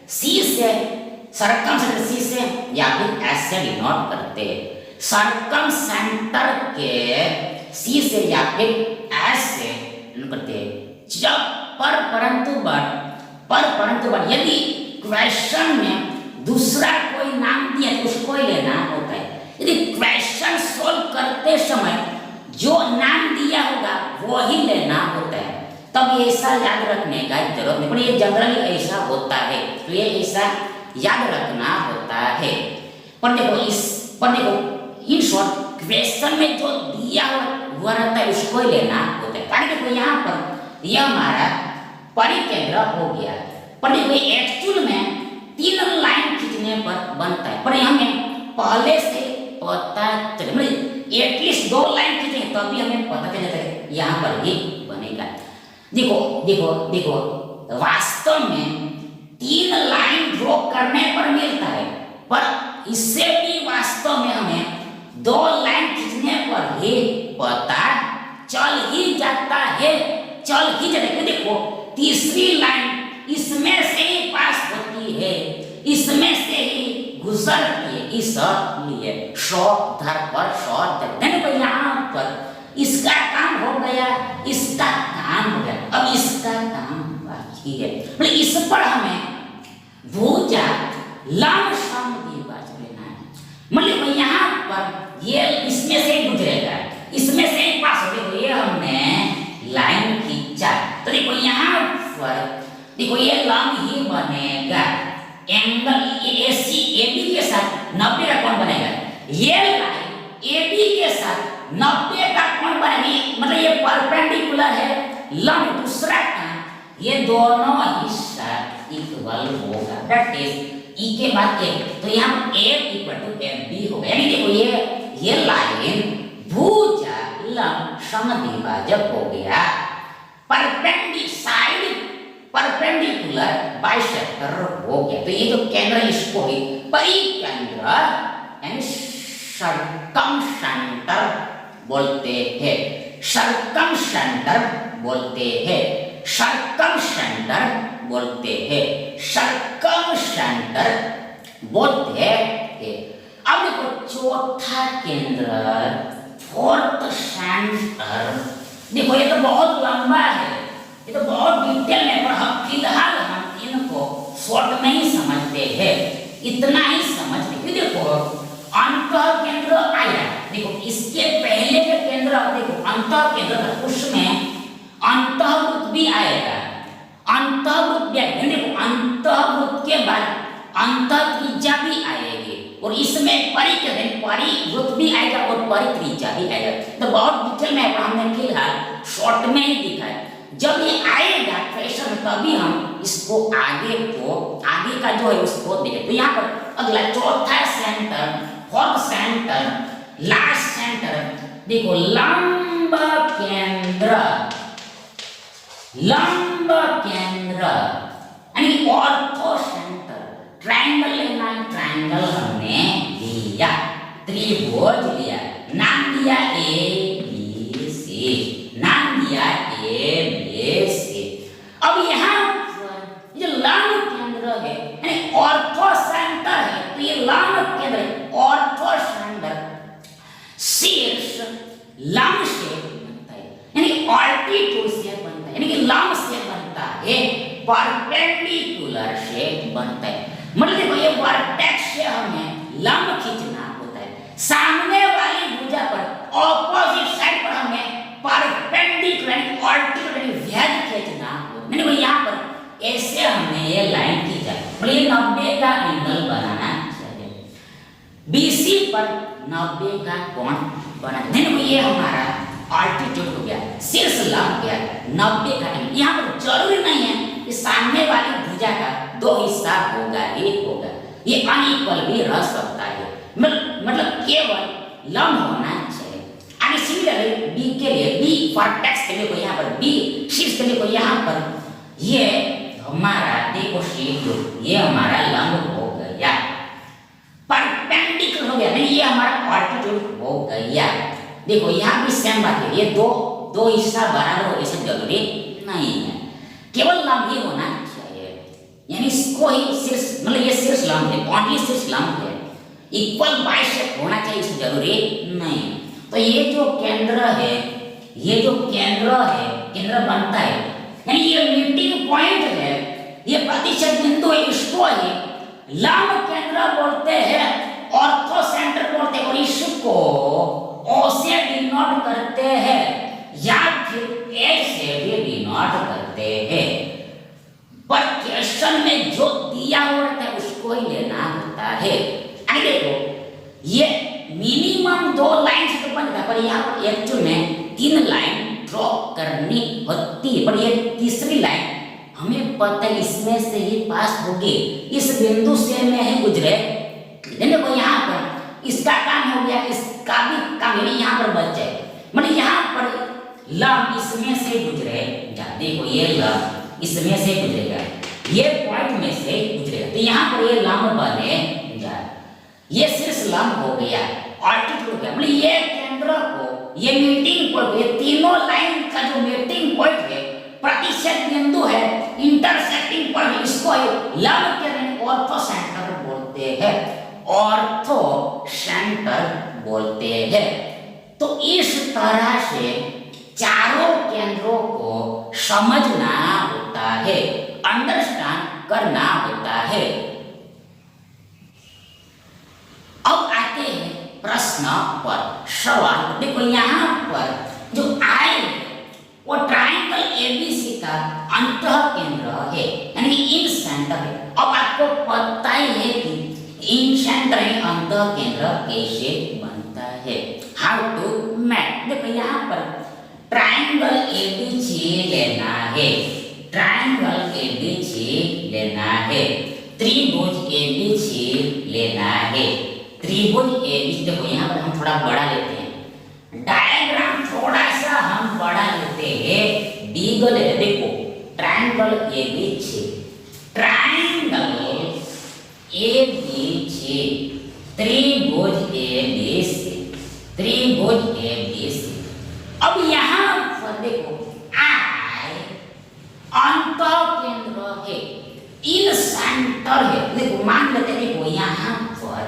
सी से सर्कम सेंटर सी से या फिर एस से डिनोट करते हैं। सर्कम सेंटर के सी से या फिर एस से डिनोट करते हैं। जब परंतु बट यदि क्वेश्चन में दूसरा कोई नाम दिया तो उसको ही लेना होता है। यदि क्वेश्चन सोल्व करते समय जो नाम दिया होगा वो ही लेना होता है, तब ऐसा याद रखने का जरूरत नहीं, पर ये जनरली ऐसा होता है, तो ये ऐसा याद रखना होता है। पर देखो इन शॉर्ट क्वेश्चन में जो दिया हुआ रहता है उसको ही लेना होता है। कारण देखो यहाँ पर यह हमारा परिकेंद्र हो गया, पर देखो एक्चुअल में 3 लाइन खींचने पर बनता है, पर हमें पहले से पता चले मतलब एटलीस्ट 2 लाइन खींचेंगे तभी हमें पता चल जाता है यहाँ पर ही बनेगा। देखो वास्तव में 3 लाइन ड्रॉ करने पर मिलता है, पर इससे भी वास्तव में हमें 2 लाइन खींचने पर ही पता चल ही जाता है। देखो तीसरी लाइन इसमें से ही पास होती है, इसमें से ही गुजरती है, इसलिए यहाँ पर इसका काम हो गया, इसका काम हो गया, अब इसका काम बाकी है। इस पर हमें भुजा लंब समद्विभाजक लेना है। मतलब यहाँ पर ये इसमें से गुजरेगा, इसमें से ही पास हो गया, ये हमने लाइन खींचा तो देखो यहाँ पर देखो ये लंब ही बनेगा, एंगल एसी एबी के साथ 90 का कोण बनेगा। ये लाइन एबी के साथ 90 का कोण बनेगी, मतलब ये परपेंडिकुलर है लंब, दूसरा का ये दोनों हिस्सा इक्वल होगा, दैट इज ई के बाद ए, तो यहाँ ए इक्वल टू एफ बी होगा। यानी देखो ये लाइन भुजा लंब समद्विभाजक हो गया, परपेंडिकुलर बाइसेक्टर हो गया। तो ये जो केंद्र इसको ही परिकेंद्र यानी सर्कम सेंटर बोलते हैं, सर्कम सेंटर बोलते हैं, सर्कम सेंटर बोलते हैं, सर्कम सेंटर बोलते हैं। अब देखो चौथा केंद्र फोर्थ सेंटर, देखो ये तो बहुत लंबा है, ये तो बहुत डिटेल में, पर हम फिलहाल हम इनको शॉर्ट में ही समझते हैं, इतना ही समझते। देखो अंतः केंद्र आया, देखो इसके पहले के केंद्र देखो अंतः केंद्र, उसमें अंतःवृत्त भी आएगा, अंतःवृत्त भी आएगा। देखो अंतःवृत्त के बाद अंतःत्रिज्या भी आएगी और इसमें परिवृत्त भी आएगा और परित्रिज्या भी आएगा। तो बहुत डिटेल में हमने फिलहाल शॉर्ट में ही दिखा है। जब ये आएगा क्वेश्चन तभी हम इसको आगे का जो है उसको देखें। तो यहाँ पर अगला चौथा centre, fourth centre, last centre देखो, लंब केंद्र, लंब केंद्र यानी ऑर्थो सेंटर। ट्रायंगल लेना है, ट्रायंगल हमने लिया, त्रिभुज लिया, नाम दिया ए बी सी, नाम दिया ए बी सी। अब यहाँ ये लंब केंद्र है यानी ऑर्थो सेंटर है, तो ये लंब केंद्र ऑर्थो सेंटर शीर्ष लंब से बनता है यानी ऑल्टीट्यूड से बनता है, यानी कि लंब से बनता है, परपेंडिकुलर से बनता है। मतलब देखो ये वर्टेक्स से हमें लंब खींचना होता है, सामने वाली भुजा पर ऑपोजिट साइड पर हमें परपेंडिकुलर ऑल्टीट्यूड व्यज खींचना होता है। यानी यहाँ पर ऐसे हमने ये लाइन खींचा, मतलब ये 90 का एंगल बनाना चाहिए, बीसी पर 90 का कोण बनाना। देखो ये हमारा ऑल्टीट्यूड हो गया, शीर्ष लंब गया 90 का एंगल। यहाँ पर जरूरी नहीं है कि सामने वाली भुजा का दो हिस्सा होगा ही होगा, ये अनइक्वल भी रह सकता है, मतलब केवल लंब होना चाहिए। आगे सिमिलरली बी के लिए, बी वर्टेक्स के लिए यहाँ पर, बी शीर्ष के लिए यहाँ पर ये हमारा देखो शीर्ष, ये हमारा लंब हो गया, परपेंडिकुलर हो गया, नहीं ये हमारा ऑल्टीट्यूड हो गया। देखो यहाँ भी सेम बात है, ये दो हिस्सा बराबर हो ऐसा जरूरी नहीं है, केवल लंब ही होना चाहिए, यानी कोई शीर्ष, मतलब ये शीर्ष लंब है, ओनली शीर्ष लंब है, इक्वल बाइसेक्ट होना चाहिए इसे जरूरी नहीं। तो ये जो केंद्र है, ये जो केंद्र है, केंद्र बनता है यानी ये मीटिंग पॉइंट है, ये प्रतिशत बिंदु है, इसको ही लंब केंद्र बोलते हैं, ऑर्थो सेंटर बोलते हैं, और इसको ओ से डिनोट करते हैं या फिर ए से भी डिनोट करते हैं, पर क्वेश्चन में जो दिया होता है उसको ही लेना होता है। आगे देखो ये मिनिमम 2 लाइन से तो बनता है, पर यहाँ पर एक्चुअल में 3 लाइन ड्रॉ करनी होती है, पर ये तीसरी लाइन हमें पता है इसमें से ही पास होगी, इस बिंदु से में ही गुजरे। देखो यहाँ पर इसका काम हो गया, इसका भी काम नहीं यहाँ पर बच जाए, मतलब यहाँ पर लंब इसमें से गुजरे, देखो ये लंब इसमें से गुजरेगा, ये पॉइंट में से गुजरेगा, तो यहाँ पर ये लंब बने जाए, ये शीर्ष लंब हो गया, ऑल्टीट्यूड हो गया, मतलब ये केंद्र को, ये मीटिंग पॉइंट, ये तीनों लाइन का जो मीटिंग पॉइंट है, प्रतिशत बिंदु है, इंटरसेक्टिंग पॉइंट, इसको लंब के ऑर्थो सेंटर बोलते हैं, ऑर्थो सेंटर बोलते हैं। तो इस तरह से चारों केंद्रों को समझना होता है, अंडरस्टैंड करना होता है। अब आते हैं प्रश्न पर, सवाल देखो यहाँ पर जो आई वो ट्रायंगल एबीसी का अंतः केंद्र है, यानी इन सेंटर है। अब आपको पता ही है कि इन सेंटर अंतः केंद्र कैसे बनता है, हाउ टू मेक। देखो यहाँ पर ट्रायंगल एबीसी लेना है, ट्रायंगल एबीसी लेना है, त्रिभुज एबीसी लेना है, त्रिभुज एबीसी। देखो यहाँ पर हम थोड़ा बड़ा लेते हैं, डायग्राम थोड़ा सा हम बड़ा लेते हैं, डीगल है। देखो ट्रायंगल एबीसी, ट्रायंगल एबीसी, त्रिभुज एबीसी, त्रिभुज एबीसी। अब यहाँ पर देखो आई अंतः केंद्र है, इन सेंटर है। देखो मान लेते हैं, देखो यहाँ पर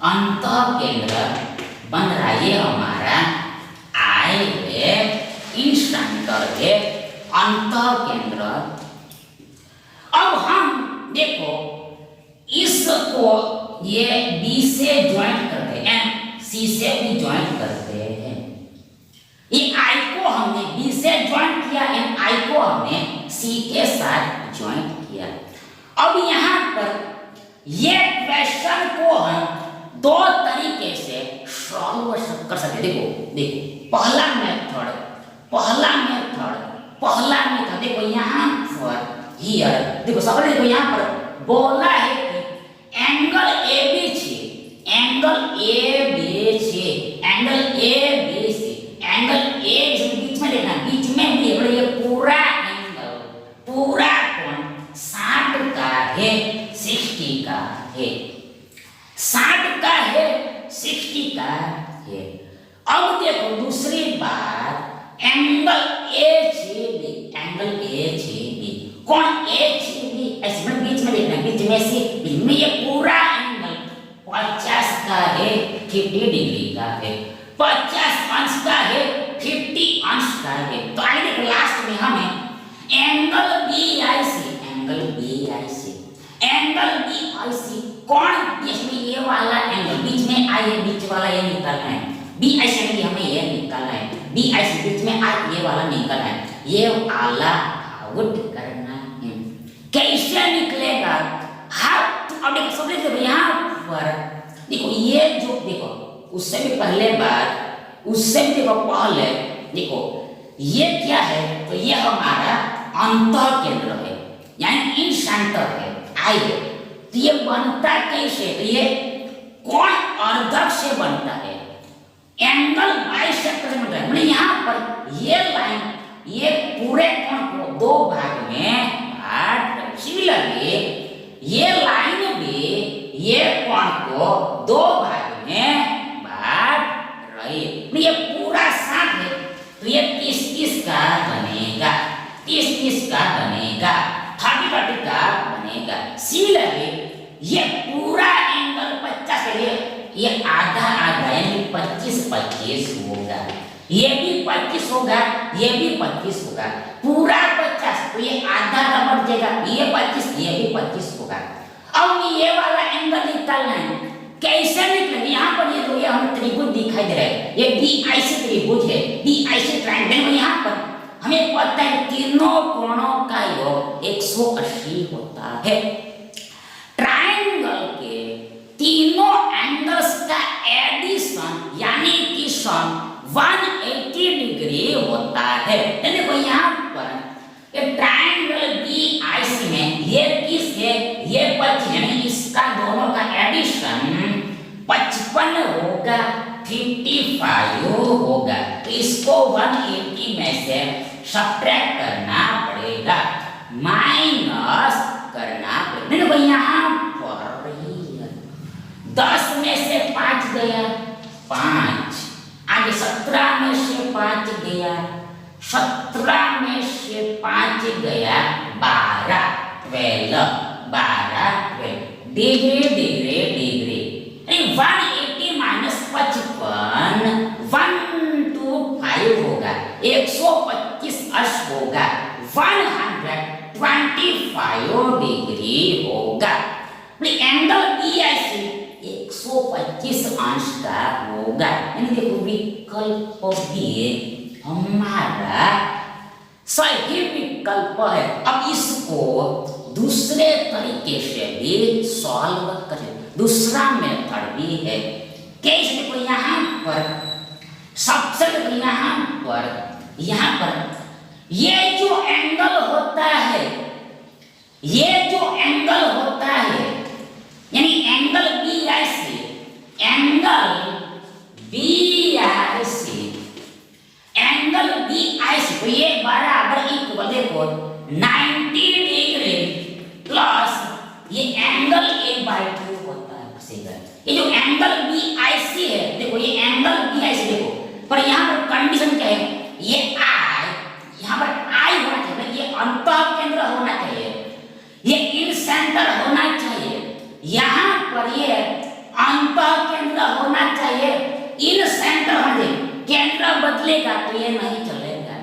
अंतः केंद्र बन रहा है, ये हमारा आई है, इन सेंटर है, अंतः केंद्र। अब हम देखो इसको ये बी से ज्वाइंट करते हैं, सी से भी ज्वाइंट करते हैं। ये आई को हमने बी से ज्वाइंट किया, एंड आई को हमने सी के साथ ज्वाइंट किया। अब यहाँ पर ये क्वेश्चन को हम दो तरीके से सॉल्व कर सकते हैं। देखो देखो पहला मेथड पहला मेथड देखो यहाँ पर हियर देखो सबने देखो यहाँ पर बोला है कि angle A B C, angle A B C, angle A B C, angle A B बीच में देखना, बीच में भी है, ये पूरा एंगल पूरा कोण 60 का है, 60 का है, 60 का है, 60 का है। अब देखो दूसरी बात, एंगल ए छे बी, एंगल ए छे बी, कोण ए छे बी, ऐसे में बीच में देखना, बीच में से बीच में ये पूरा एंगल 50 का है, 50 डिग्री का है, 50 अंश का है, 50 अंश का है। तो आगे देखो लास्ट में हमें angle B I C, angle B I C, angle B I C, कोण इसमें ये वाला एंगल बीच में आई है, बीच वाला ये निकालना है, बी आई सी भी हमें ये निकालना है, बी आई सी बीच में आई ये वाला निकालना है, ये वाला आउट करना है। कैसे निकलेगा? हाथ अब देखो सब देखो यहाँ पर देखो ये जो देखो उससे भी पहले बात, उससे भी देखो पहले देखो ये क्या है, तो ये हमारा अंतः केंद्र है, यानी इन सेंटर है, आई है। तो ये बनता कैसे? तो ये कोण अर्धक से बनता है, एंगल बाइसेक्टर से बनता है। मतलब यहाँ पर ये लाइन ये पूरे कोण को दो भाग में काट, सिमिलरली ये लाइन भी ये कोण को दो भाग में बांट रही है। ये पूरा 60 है, तो ये 30-30 का बनेगा, 30-30 का बनेगा, 30-30 का बनेगा। सिमिलरली ये पूरा एंगल 50 के लिए ये आधा आधा यानी 25-25 होगा, ये भी 25 होगा, ये भी 25 होगा, पूरा 50, तो ये आधा का बढ़ जाएगा, ये 25 ये भी 25 होगा। अब ये वाला एंगल निकालना है, कैसे निकलेगा? यहाँ पर ये तो ये हमें त्रिभुज दिखाई दे रहा है, ये बीआईसी त्रिभुज है, बीआईसी ट्रायंगल। यहाँ पर हमें पता है तीनों कोणों का योग 180 होता है। ट्रायंगल के तीनों एंगल्स का एडिशन यानी कि सम 180 डिग्री होता है। देखो यहाँ पर ये ट्रायंगल बीआईसी में ये किस है, ये 25 यानी इसका दोनों का एडिशन 55 होगा, 55 होगा, तो इसको 180 में से सब्ट्रैक्ट करना पड़ेगा, माइनस करना पड़ेगा। देखो यहाँ पर 10 में से 5 गया 5, आगे 17 में से 5 गया, 17 में से 5 गया 12, 12 डिग्री डिग्री डिग्री, 180 माइनस 55 125 होगा, 125 अंश होगा, 125 डिग्री होगा। एंगल बीआईसी 125 अंश का होगा, यानी देखो विकल्प भी हमारा सही विकल्प है। अब इसको दूसरे तरीके से भी सॉल्व करें, दूसरा मेथड भी है। कैसे? देखो यहाँ पर सबसे देखो यहाँ पर ये जो एंगल होता है, ये जो एंगल होता है यानी angle BIC, angle BIC, angle BIC, तो ये बराबर इक्वल देखो 90 डिग्री प्लस ये एंगल a/2 होता है बसेगा। ये जो एंगल बीआईसी है, देखो ये एंगल बीआईसी देखो, पर यहाँ पर कंडीशन क्या है, ये आई, यहाँ पर आई होना चाहिए, ये अंतः केंद्र होना चाहिए, ये इन सेंटर होना चाहिए, यहाँ पर ये अंतः केंद्र होना चाहिए, इन सेंटर होना चाहिए। केंद्र बदलेगा तो ये नहीं चलेगा,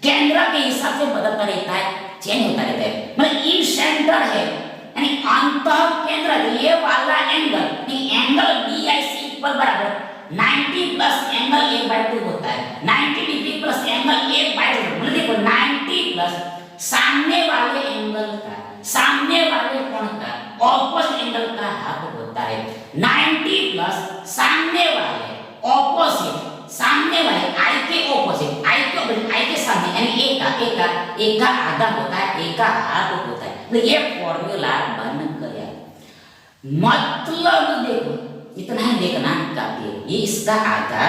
केंद्र के हिसाब से बदलता रहता है, चेंज होता रहता है। मतलब इन सेंटर है यानी अंतः केंद्र, ये वाला एंगल एंगल बीआईसी इक्वल बराबर 90 प्लस एंगल a/2 होता है, 90 डिग्री प्लस एंगल a/2। मतलब देखो 90 प्लस सामने वाले एंगल का, सामने वाले कोण का ऑपोजिट एंगल का हाफ होता है, 90 प्लस सामने वाले ऑपोजिट, सामने वाले आई के ऑपोजिट, आई के सामने यानी a का एक का आधा होता है, एक का हाफ होता है। तो ये फॉर्मूला बन गया। मतलब देखो इतना ही देखना काफी है, ये इसका आधा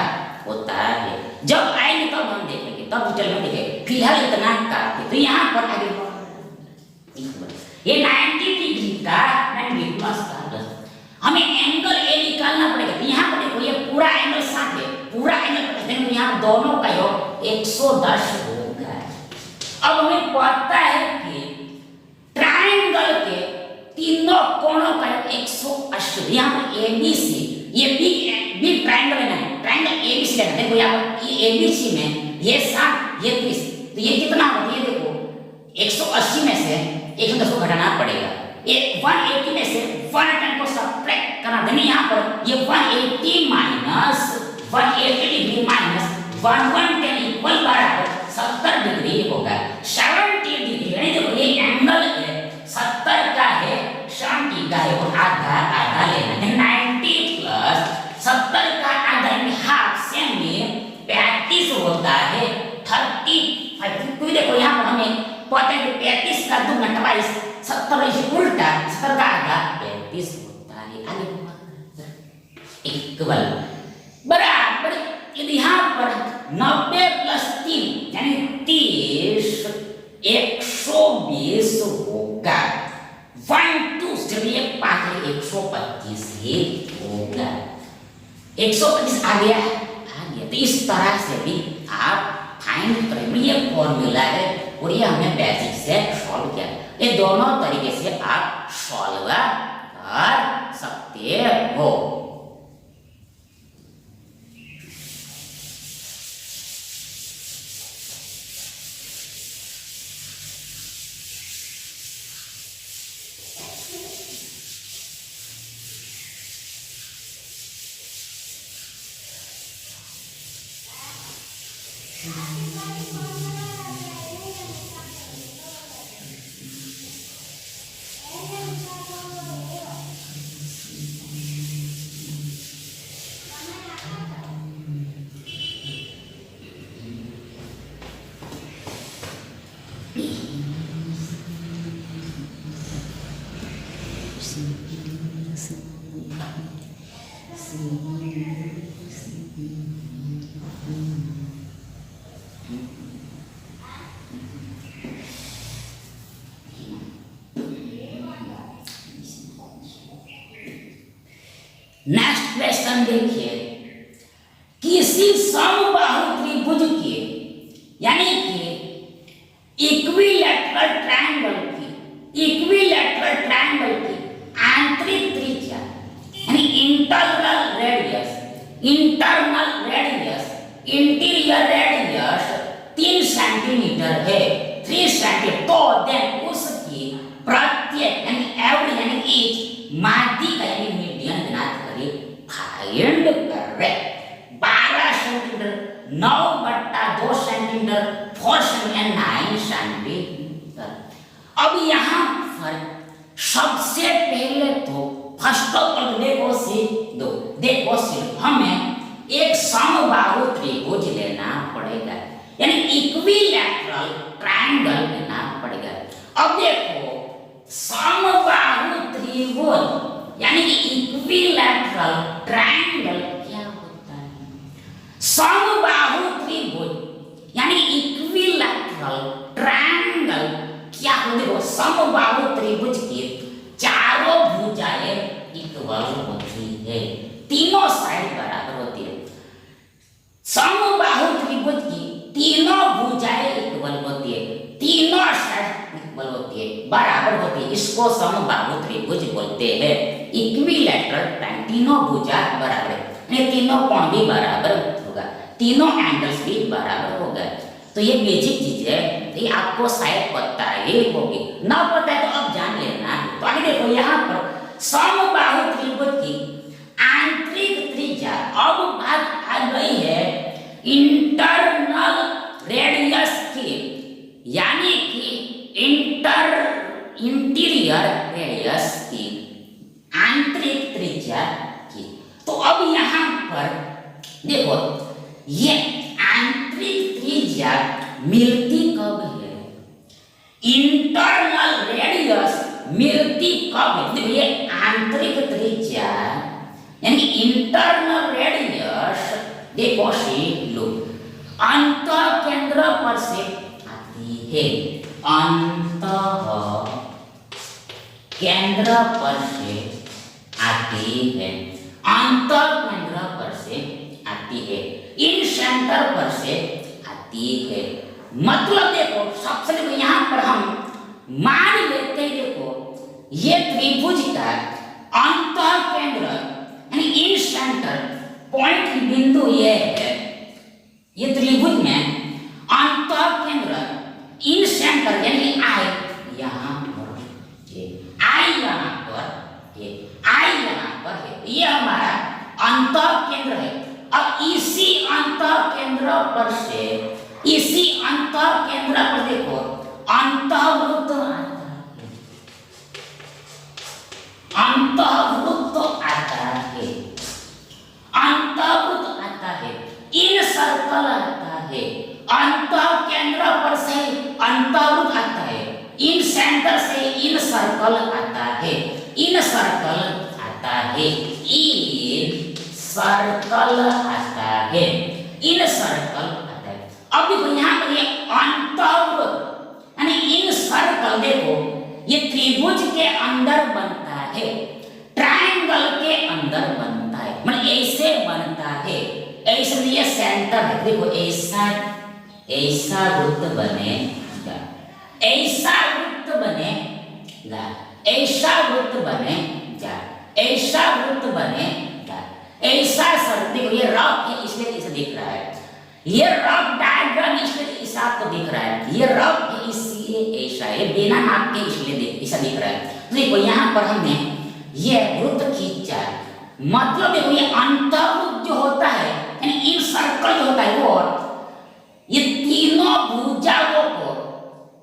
होता है। जब आएंगे तब हम देखेंगे, तब डिटेल में देखेंगे, फिलहाल इतना काफी। तो यहाँ पर आगे ये 90 डिग्री का 90 प्लस का हमें एंगल ए निकालना पड़ेगा। तो यहाँ पर देखो ये पूरा एंगल 60 है, पूरा एंगल 50 है, यहाँ दोनों का योग 110 होगा। अब हमें पता है कि ट्रायंगल के तीनों कोणों का 180। यहाँ पर एबीसी, ये बी ट्रायंगल है ना, ट्रायंगल एबीसी लेना। देखो यहाँ पर ये एबीसी में ये 60 ये 30, तो ये कितना होता है? ये देखो 180 में से 110 को घटाना पड़ेगा। ये 180 में से 110 को सब्ट्रैक्ट करना देना। यहाँ पर ये 180 माइनस 180 डिग्री माइनस 110 इक्वल बराबर 70 डिग्री होगा। 70 डिग्री यानी देखो ये एंगल है 70 का है, 70 का है, और आधा आधा लेना है। 90 प्लस 70 का आधा यानी हाफ से में 35 होता है 35। तो देखो यहाँ पर हमें पता है कि 35 का 2 गुना 22, 70 इसे उल्टा 70 का आधा 35 होता है। आगे इक्वल बराबर यहाँ पर 90 प्लस 3 यानी 30 120 होगा। 1 2 चलिए 5 125 ही होगा। 125 आ गया। तो इस तरह से भी आप फाइंड करेंगे। ये फॉर्मूला है और ये हमने बेसिक से सॉल्व किया। ये दोनों तरीके से आप सॉल्व कर सकते हो। नेक्स्ट क्वेश्चन देखिए, किसी समबाहु त्रिभुज के यानी कि इक्विलैटरल ट्रायंगल की आंतरिक त्रिज्या यानी internal radius interior radius 3 centimetre है, 3 सेंटीमीटर। तो देन उसकी प्रत्येक यानी एवरी यानी ईच माध्यिका यानी मीडियन ज्ञात करें। फाइंड करें 12 सेंटीमीटर 9/2 सेंटीमीटर 4 सेंटीमीटर 9 सेंटीमीटर। अब यहाँ पर सबसे पहले तो फर्स्ट ऑफ ऑल देखो सिर्फ हमें एक समबाहु त्रिभुज लेना पड़ेगा यानी इक्विलैटरल ट्रायंगल लेना पड़ेगा। अब देखो समबाहु त्रिभुज यानी कि इक्विलैटरल ट्रायंगल क्या होता है? समबाहु त्रिभुज यानी इक्विलैटरल ट्रायंगल क्या होते हो? समबाहु त्रिभुज की चारों भुजाएं इक्वल होती है, तीनों साइड बराबर होती है। समबाहु त्रिभुज की तीनों भुजाएं इक्वल होती है, तीनों साइड इक्वल होती है, बराबर होती है। इसको समबाहु त्रिभुज बोलते हैं। इक्विलैटरल ट्रायंगल तीनों भुजा बराबर है, ये तीनों कोण भी बराबर होगा, तीनों एंगल्स भी बराबर होगा। तो ये बेसिक चीज है, ये आपको शायद पता ही होगी, ना पता है तो अब जान लेना। तो आगे देखो यहाँ पर समबाहु त्रिभुज की आंतरिक त्रिज्या अब बात आ गई है इंटरनल रेडियस की यानी कि इंटीरियर रेडियस की आंतरिक त्रिज्या की। तो अब यहाँ पर देखो ये आंतरिक त्रिज्या मिलती कब है? इंटरनल रेडियस मिलती कब है? देखो ये आंतरिक त्रिज्या यानी कि इंटरनल रेडियस देखो सी लो अंत केंद्र पर से आती है, अंत केंद्र पर से आती है, अंत केंद्र पर से आती है, इन सेंटर पर से आती है। मतलब देखो सबसे देखो यहाँ पर हम मान लेते हैं, देखो ये त्रिभुज का अंत केंद्र यानी इन सेंटर पॉइंट बिंदु ये है, ये त्रिभुज में अंत केंद्र इन सेंटर यानी आई यहाँ पर, आई यहाँ पर, आई यहाँ पर है, ये हमारा अंत केंद्र है। अब इसी अंत केंद्र पर से, इसी अंत केंद्र पर देखो अंतःवृत्त आता है, अंतःवृत्त आता है, अंतःवृत्त आता है, इन सर्कल आता है, अंत केंद्र पर से अंतःवृत्त आता है, इन सेंटर से इन सर्कल आता है, इन सर्कल आता है, इन सर्कल आता है, इन सर्कल आता है। अब देखो यहाँ पर ये अंतःवृत्त यानी इन सर्कल देखो ये त्रिभुज के अंदर बनता है, ट्रायंगल के अंदर बनता है, मतलब ऐसे बनता है, ऐसे ये सेंटर है, देखो ऐसा ऐसा वृत्त बनेगा, ऐसा वृत्त बनेगा, ऐसा वृत्त बनेगा, ऐसा वृत्त बनेगा, ऐसा सर देखो ये रफ है इसलिए इसे दिख रहा है, ये रफ डायग्राम इसलिए इस आपको दिख रहा है, ये रफ है इसलिए ऐसा है, बिना नाप के इसलिए ऐसा दिख रहा है। तो देखो यहाँ पर हमने ये वृत्त खींचा, मतलब देखो ये अंतर्वृत्त जो होता है यानी इन सर्कल जो होता है वो ये तीनों भुजाओं को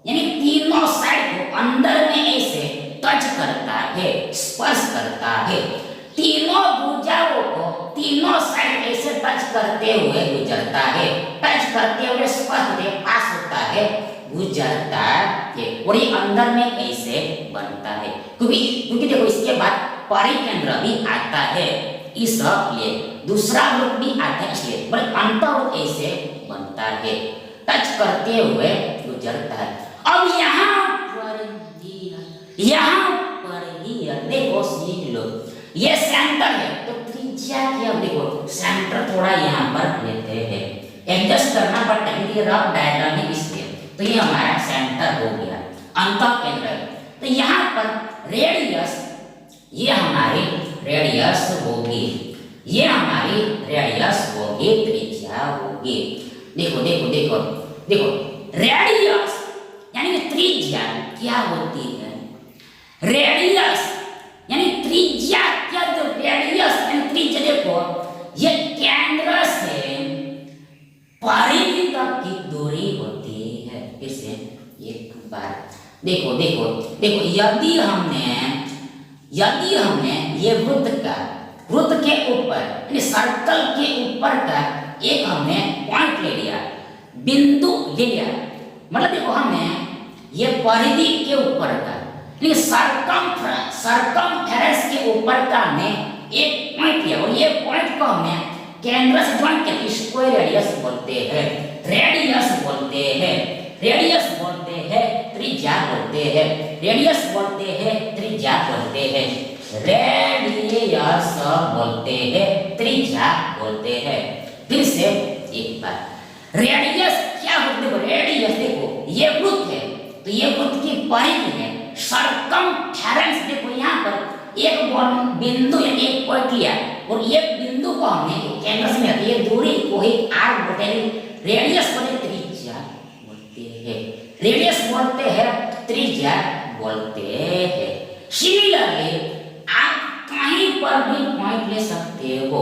यानी तीनों साइड को अंदर में ऐसे टच करता है, स्पर्श करता है, तीनों भुजाओं को तीनों साइड ऐसे टच करते हुए गुजरता है, टच करते हुए स्पर्श के पास होता है, गुजरता है, और ये अंदर में ऐसे बनता है, क्योंकि देखो इसके बाद परिकेंद्र भी आता है, इसलिए दूसरा वृत्त भी आता है, इसलिए बल्कि अंतःवृत्त ऐसे बनता है, टच करते हुए गुजरता है। अब यहाँ पर देखो सीख लो ये सेंटर है, तो त्रिज्या की अब देखो सेंटर थोड़ा यहाँ पर लेते हैं, एडजस्ट करना पड़ता है क्योंकि रफ डायग्राम है इसलिए, तो ये हमारा सेंटर हो गया, अंत केंद्र। तो यहाँ पर रेडियस ये हमारी रेडियस होगी, ये हमारी रेडियस होगी, त्रिज्या होगी। देखो देखो देखो देखो रेडियस यानी त्रिज्या क्या होती है, रेडियस यानी त्रिज्या क्या, तो रेडियस यानी त्रिज्या देखो ये केंद्र से परिधि तक की दूरी होती है। इसे एक बार देखो देखो देखो यदि हमने ये वृत्त के ऊपर यानी सर्कल के ऊपर का एक हमने पॉइंट ले लिया, बिंदु ले लिया, मतलब देखो हमने ये परिधि के ऊपर का सरकमफेरेंस के ऊपर का हमने एक पॉइंट लिया, और ये पॉइंट को हमने केंद्र से ज्वाइन किया, इसको रेडियस बोलते हैं, रेडियस बोलते हैं, रेडियस बोलते हैं, त्रिज्या बोलते हैं, रेडियस बोलते हैं, त्रिज्या बोलते हैं, रेडियस बोलते हैं, त्रिज्या बोलते हैं। फिर से एक बार रेडियस क्या होती है, रेडियस देखो ये वृत्त है, तो ये वृत्त की परिधि है, सरकमफेरेंस देखो यहाँ पर एक बिंदु या एक पॉइंट लिया, और ये बिंदु को हमने केंद्र से मिलाते, ये दूरी को ही आर बोलते हैं, रेडियस बोलते हैं, त्रिज्या बोलते हैं, रेडियस बोलते हैं, त्रिज्या बोलते हैं। सिमिलरली आप कहीं पर भी पॉइंट ले सकते हो,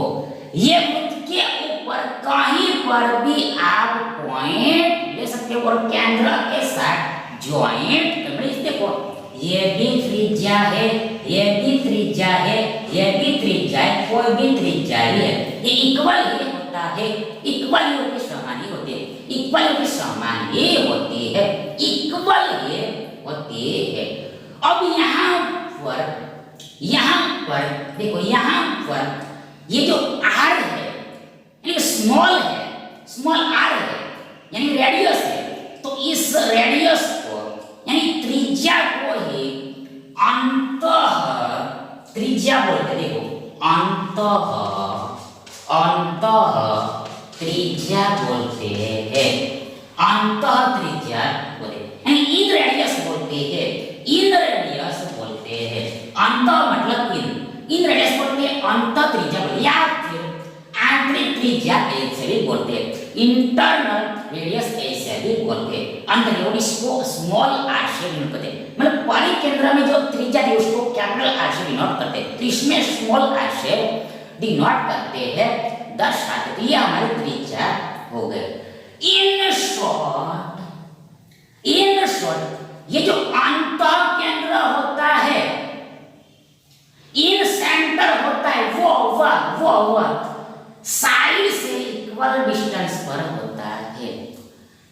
ये वृत्त के ऊपर कहीं पर भी आप पॉइंट ले सकते हो, और केंद्र के साथ ज्वाइंट देखो ये भी त्रिज्या है, ये भी त्रिज्या है, ये भी त्रिज्या है, कोई भी त्रिज्या ही है, ये इक्वल ही होता है, इक्वल ही समान ही होते हैं, इक्वल ही समान ही होती है, इक्वल ही होती है। अब यहाँ पर देखो, यहाँ पर ये जो r है यानी स्मॉल r है यानी रेडियस है, तो इस रेडियस को यानी त्रिज्या को ही अंतः त्रिज्या बोलते हैं। देखो, अंतः त्रिज्या बोलते हैं, अंतः त्रिज्या बोलते यानी इन रेडियस बोलते हैं, इन रेडियस बोलते हैं। अंतः मतलब इन रेडियस बोलते हैं, अंतः त्रिज्या बोलते या फिर आंतरिक त्रिज्या ऐसे भी बोलते हैं, इंटरनल रेडियस ऐसे भी बोलते हैं। अंतर और इसको स्मॉल r से डिनोट करते हैं, मतलब परिकेंद्र में जो त्रिज्या है उसको कैपिटल R से डिनोट करते हैं, तो इसमें स्मॉल r से डिनोट करते हैं, दर्शाते। तो ये हमारी त्रिज्या हो गई। इन शॉर्ट ये जो अंतः केंद्र होता है, इन सेंटर होता है, वो साइड से इक्वल डिस्टेंस पर होता है।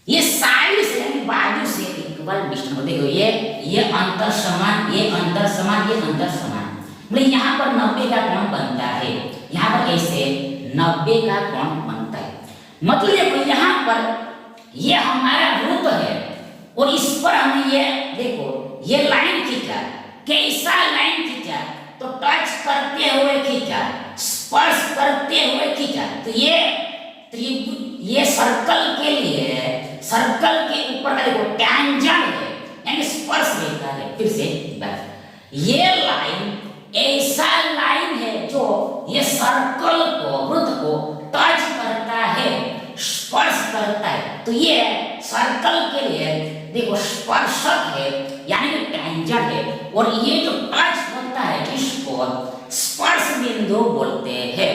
ये साइड से यानी बाजू से इक्वल डिस्टेंस, देखो ये अंतर समान, ये अंतर समान, ये अंतर समान, मतलब यहाँ पर 90 का कोण बनता है, यहाँ पर ऐसे 90 का कोण बनता है। मतलब देखो यहाँ पर ये हमारा वृत्त है और इस पर हमने ये देखो ये लाइन खींचा, कैसा लाइन खींचा, तो टच करते हुए खींचा, स्पर्श करते हुए खींचा, तो ये सर्कल के लिए, सर्कल के ऊपर का देखो टैंजेंट है यानी स्पर्श रहता है। फिर से ये लाइन ऐसा लाइन है जो ये सर्कल को, वृत्त को टच करता है, स्पर्श करता है, तो ये सर्कल के लिए देखो स्पर्शक है यानी कि टैंजेंट है, और ये जो टच होता है इसको स्पर्श बिंदु बोलते हैं।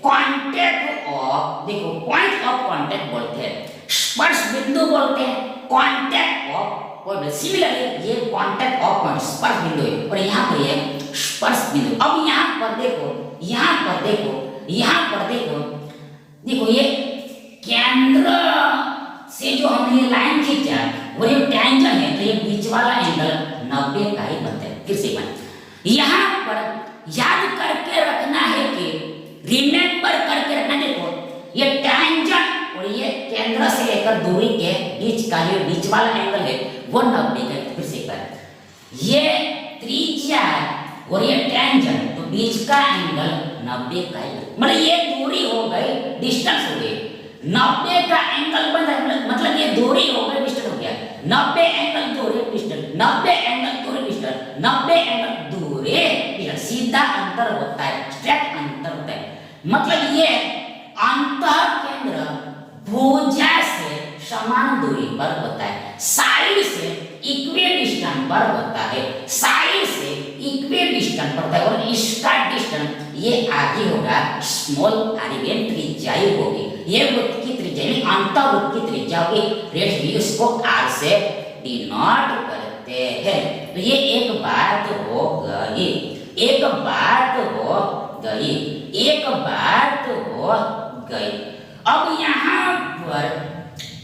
कांटेक्ट ऑफ, देखो पॉइंट ऑफ कांटेक्ट बोलते हैं, स्पर्श बिंदु बोलते हैं, कांटेक्ट ऑफ पॉइंट। सिमिलरली ये कांटेक्ट ऑफ पॉइंट स्पर्श बिंदु है, और यहाँ पर ये स्पर्श बिंदु। अब यहाँ पर देखो, यहाँ पर देखो, देखो ये केंद्र से जो हमने ये लाइन खींचा वो ये टैंजेंट है, तो ये बीच वाला एंगल 90 का ही बनता है। फिर से यहाँ पर याद करके रखना है कि रिमेंबर करके रखना, देखो ये टैंजेंट और ये केंद्र से लेकर दूरी के बीच का ये बीच वाला एंगल है वो 90 का है। फिर से ये त्रिज्या और ये टैंजेंट, तो बीच का एंगल 90 का है, मतलब ये दूरी हो गई, डिस्टेंस हो गई 90 का एंगल बन रहा है, मतलब ये दूरी हो गई, डिस्टेंस हो गया 90 एंगल दूरी डिस्टेंस, 90 एंगल दूरी डिस्टेंस, 90 एंगल दूरी डिस्टेंस, सीधा अंतर होता है, स्ट्रेट अंतर होता है। मतलब ये अंतः केंद्र भुजा से समान दूरी पर होता है, साइड से इक्वी डिस्टेंस पर होता है, साइड से इक्वी डिस्टेंस पर होता है, और इसका डिस्टेंस ये आगे होगा स्मॉल आर, ये त्रिज्या होगी, ये वृत्त की त्रिज्या यानी अंतःवृत्त की त्रिज्या होगी, रेड भी उसको r से डिनोट करते हैं। तो ये एक बात हो गई, एक बात हो गई, एक बात हो गई। अब यहाँ पर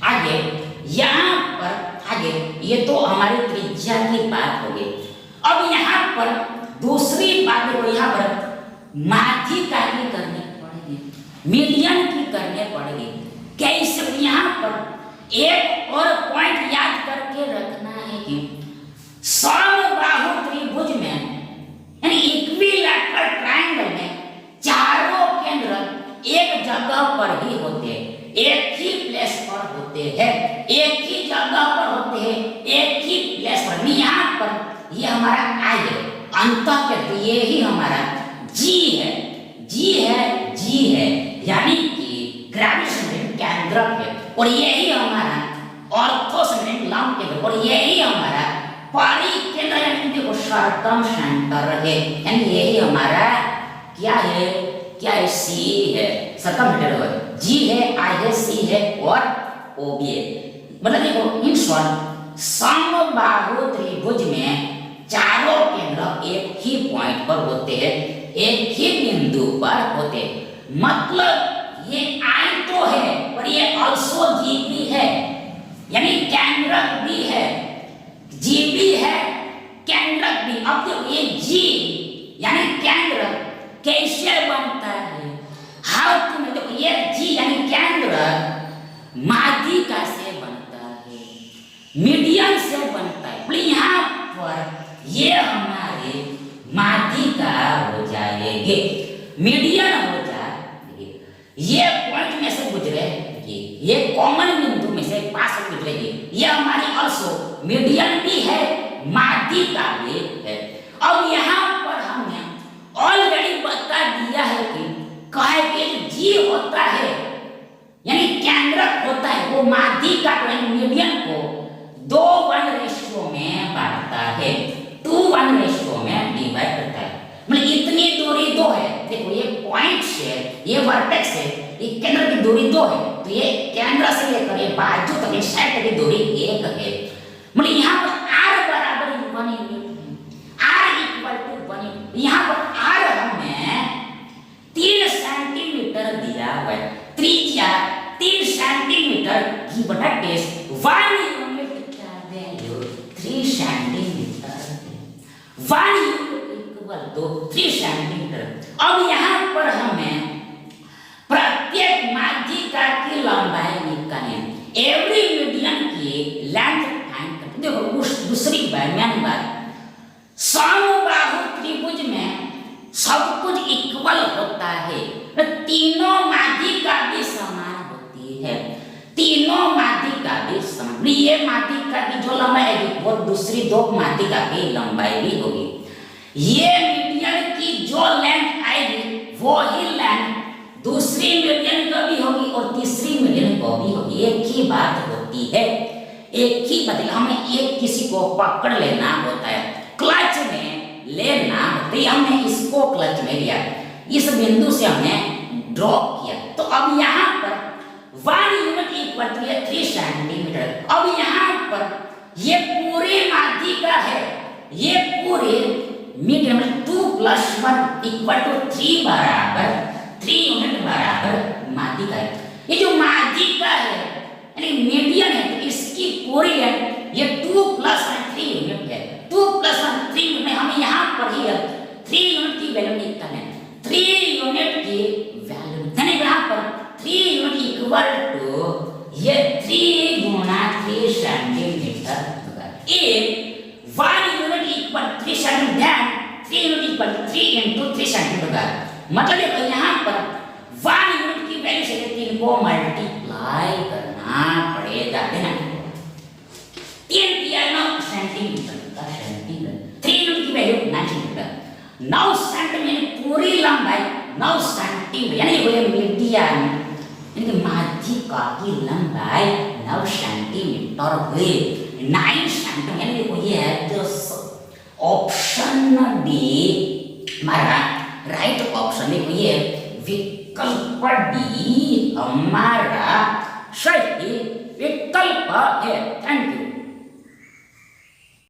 आगे, यहाँ पर आगे, ये तो हमारी त्रिज्या की बात हो गई। अब यहाँ पर दूसरी बात देखो, यहाँ पर माध्यिका की करनी पड़ेगी, मीडियन की करने पड़ेगी। कैसे? यहाँ पर एक और पॉइंट याद करके रखना है कि समबाहु त्रिभुज में यानी इक्विलैटरल ट्रायंगल में चारों केंद्र एक जगह पर ही होते हैं, एक ही प्लेस पर होते हैं, एक ही जगह पर होते हैं, एक ही प्लेस पर। यहाँ पर ये हमारा I है, अंतः केंद्र ये ही हमारा G है, G है यानी कि ग्रेविटेशनल केंद्र है, और यही हमारा ऑर्थोसेंट्रिक लंब केंद्र, और यही हमारा परिकेंद्र यानी देखो सर्कम सेंटर है, यानी यही हमारा क्या है, क्या है, C है, सर्कम सेंटर है, G है, I है, C है और OB है। मतलब देखो इन शॉर्ट समबाहु त्रिभुज में चारों केंद्र एक ही पॉइंट पर होते हैं, एक ही बिंदु पर होते हैं। मतलब ये I तो है पर ये also G भी है, यानी केंद्र भी है, G भी है केंद्र माध्यिका से बनता है, मीडियन से बनता है। बोले यहाँ पर ये हमारे माध्यिका हो जाएंगे, मीडियन हो जाएंगे। ये पॉइंट में से गुजरे, ये कॉमन बिंदु में से पास से गुजरेगी, ये हमारी ऑल्सो मीडियन भी है, माध्यिका भी है। अब यहाँ पर हमने ऑलरेडी बता दिया है कि कहे कि जी होता है यानी केंद्रक होता है, वो माध्यिका को यानी मीडियन को 2:1 रेशियो में बांटता है, 2:1 रेशियो में डिवाइड करता है। मतलब इतनी दूरी 2 है, देखो ये पॉइंट से ये वर्टेक्स से ये केंद्र की दूरी 2 है, तो ये केंद्र से लेकर ये बाजू तक ये साइड तक की दूरी 1 है। मतलब यहाँ पर r बराबर 1 यूनिट है, r इक्वल टू 1 यूनिट। यहाँ पर r हमें 3 सेंटीमीटर दिया हुआ है, त्रिज्या 3 सेंटीमीटर की बटा टेस्ट 1 यूनिट का value 3 centimetre, 1 unit equal to 3 centimetre. अब यहाँ पर हमें प्रत्येक माध्यिका की लंबाई निकालनी है, एवरी मीडियन की लेंथ फाइंड करते। देखो दूसरी बात मैंने बात, समबाहु त्रिभुज में सब कुछ इक्वल होता है, तीनों माध्यिका भी समान होती है, तीनों माध्यिका भी समान। ये माध्यिका की जो लंबाई है वो दूसरी 2 माध्यिका की लंबाई भी होगी, ये मीडियन की जो लेंथ आएगी वो ही लेंथ दूसरी मीडियन को भी होगी और तीसरी मीडियन को भी होगी। एक ही बात होती है, एक ही बात, हमें एक किसी को पकड़ लेना होता है, क्लच में लेना होता है। हमने इसको क्लच में लिया, इस बिंदु से हमने ड्रॉ किया, तो अब यहाँ पर 1 यूनिट इक्वल टू 3 सेंटीमीटर। अब यहाँ पर ये पूरी माध्यिका है, ये पूरे मीडियम 2 + 1 इक्वल टू 3 बराबर 3 यूनिट बराबर माध्यिका है। ये जो माध्यिका है यानी मीडियन है, तो इसकी पूरी लेंथ ये 2 + 1 3 यूनिट है, 2 + 1 3 यूनिट। हमें यहाँ पर ही 3 यूनिट की वैल्यू निकालना है, 3 यूनिट की वैल्यू यानी यहाँ पर 3 यूनिट इक्वल टू ये 3 × 3 सेंटीमीटर होगा। एक 1 unit equal 3 centimetre, 3 unit equal 3 × 3 centimetre होगा। मतलब यहाँ पर 1 यूनिट की वैल्यू से 3 को मल्टीप्लाई करना पड़ेगा, है ना। 3 किया 9 सेंटीमीटर का सेंटीमीटर, 3 यूनिट की वैल्यू 9 सेंटीमीटर, 9 सेंटीमीटर पूरी लंबाई 9 सेंटीमीटर यानी ये मीडियन यानी माध्यिका की लंबाई 9 सेंटीमीटर हुई, 9 सेंटीमीटर यानी देखो ये है जो ऑप्शन डी हमारा राइट ऑप्शन है, ये विकल्प डी हमारा सही विकल्प है। Thank you.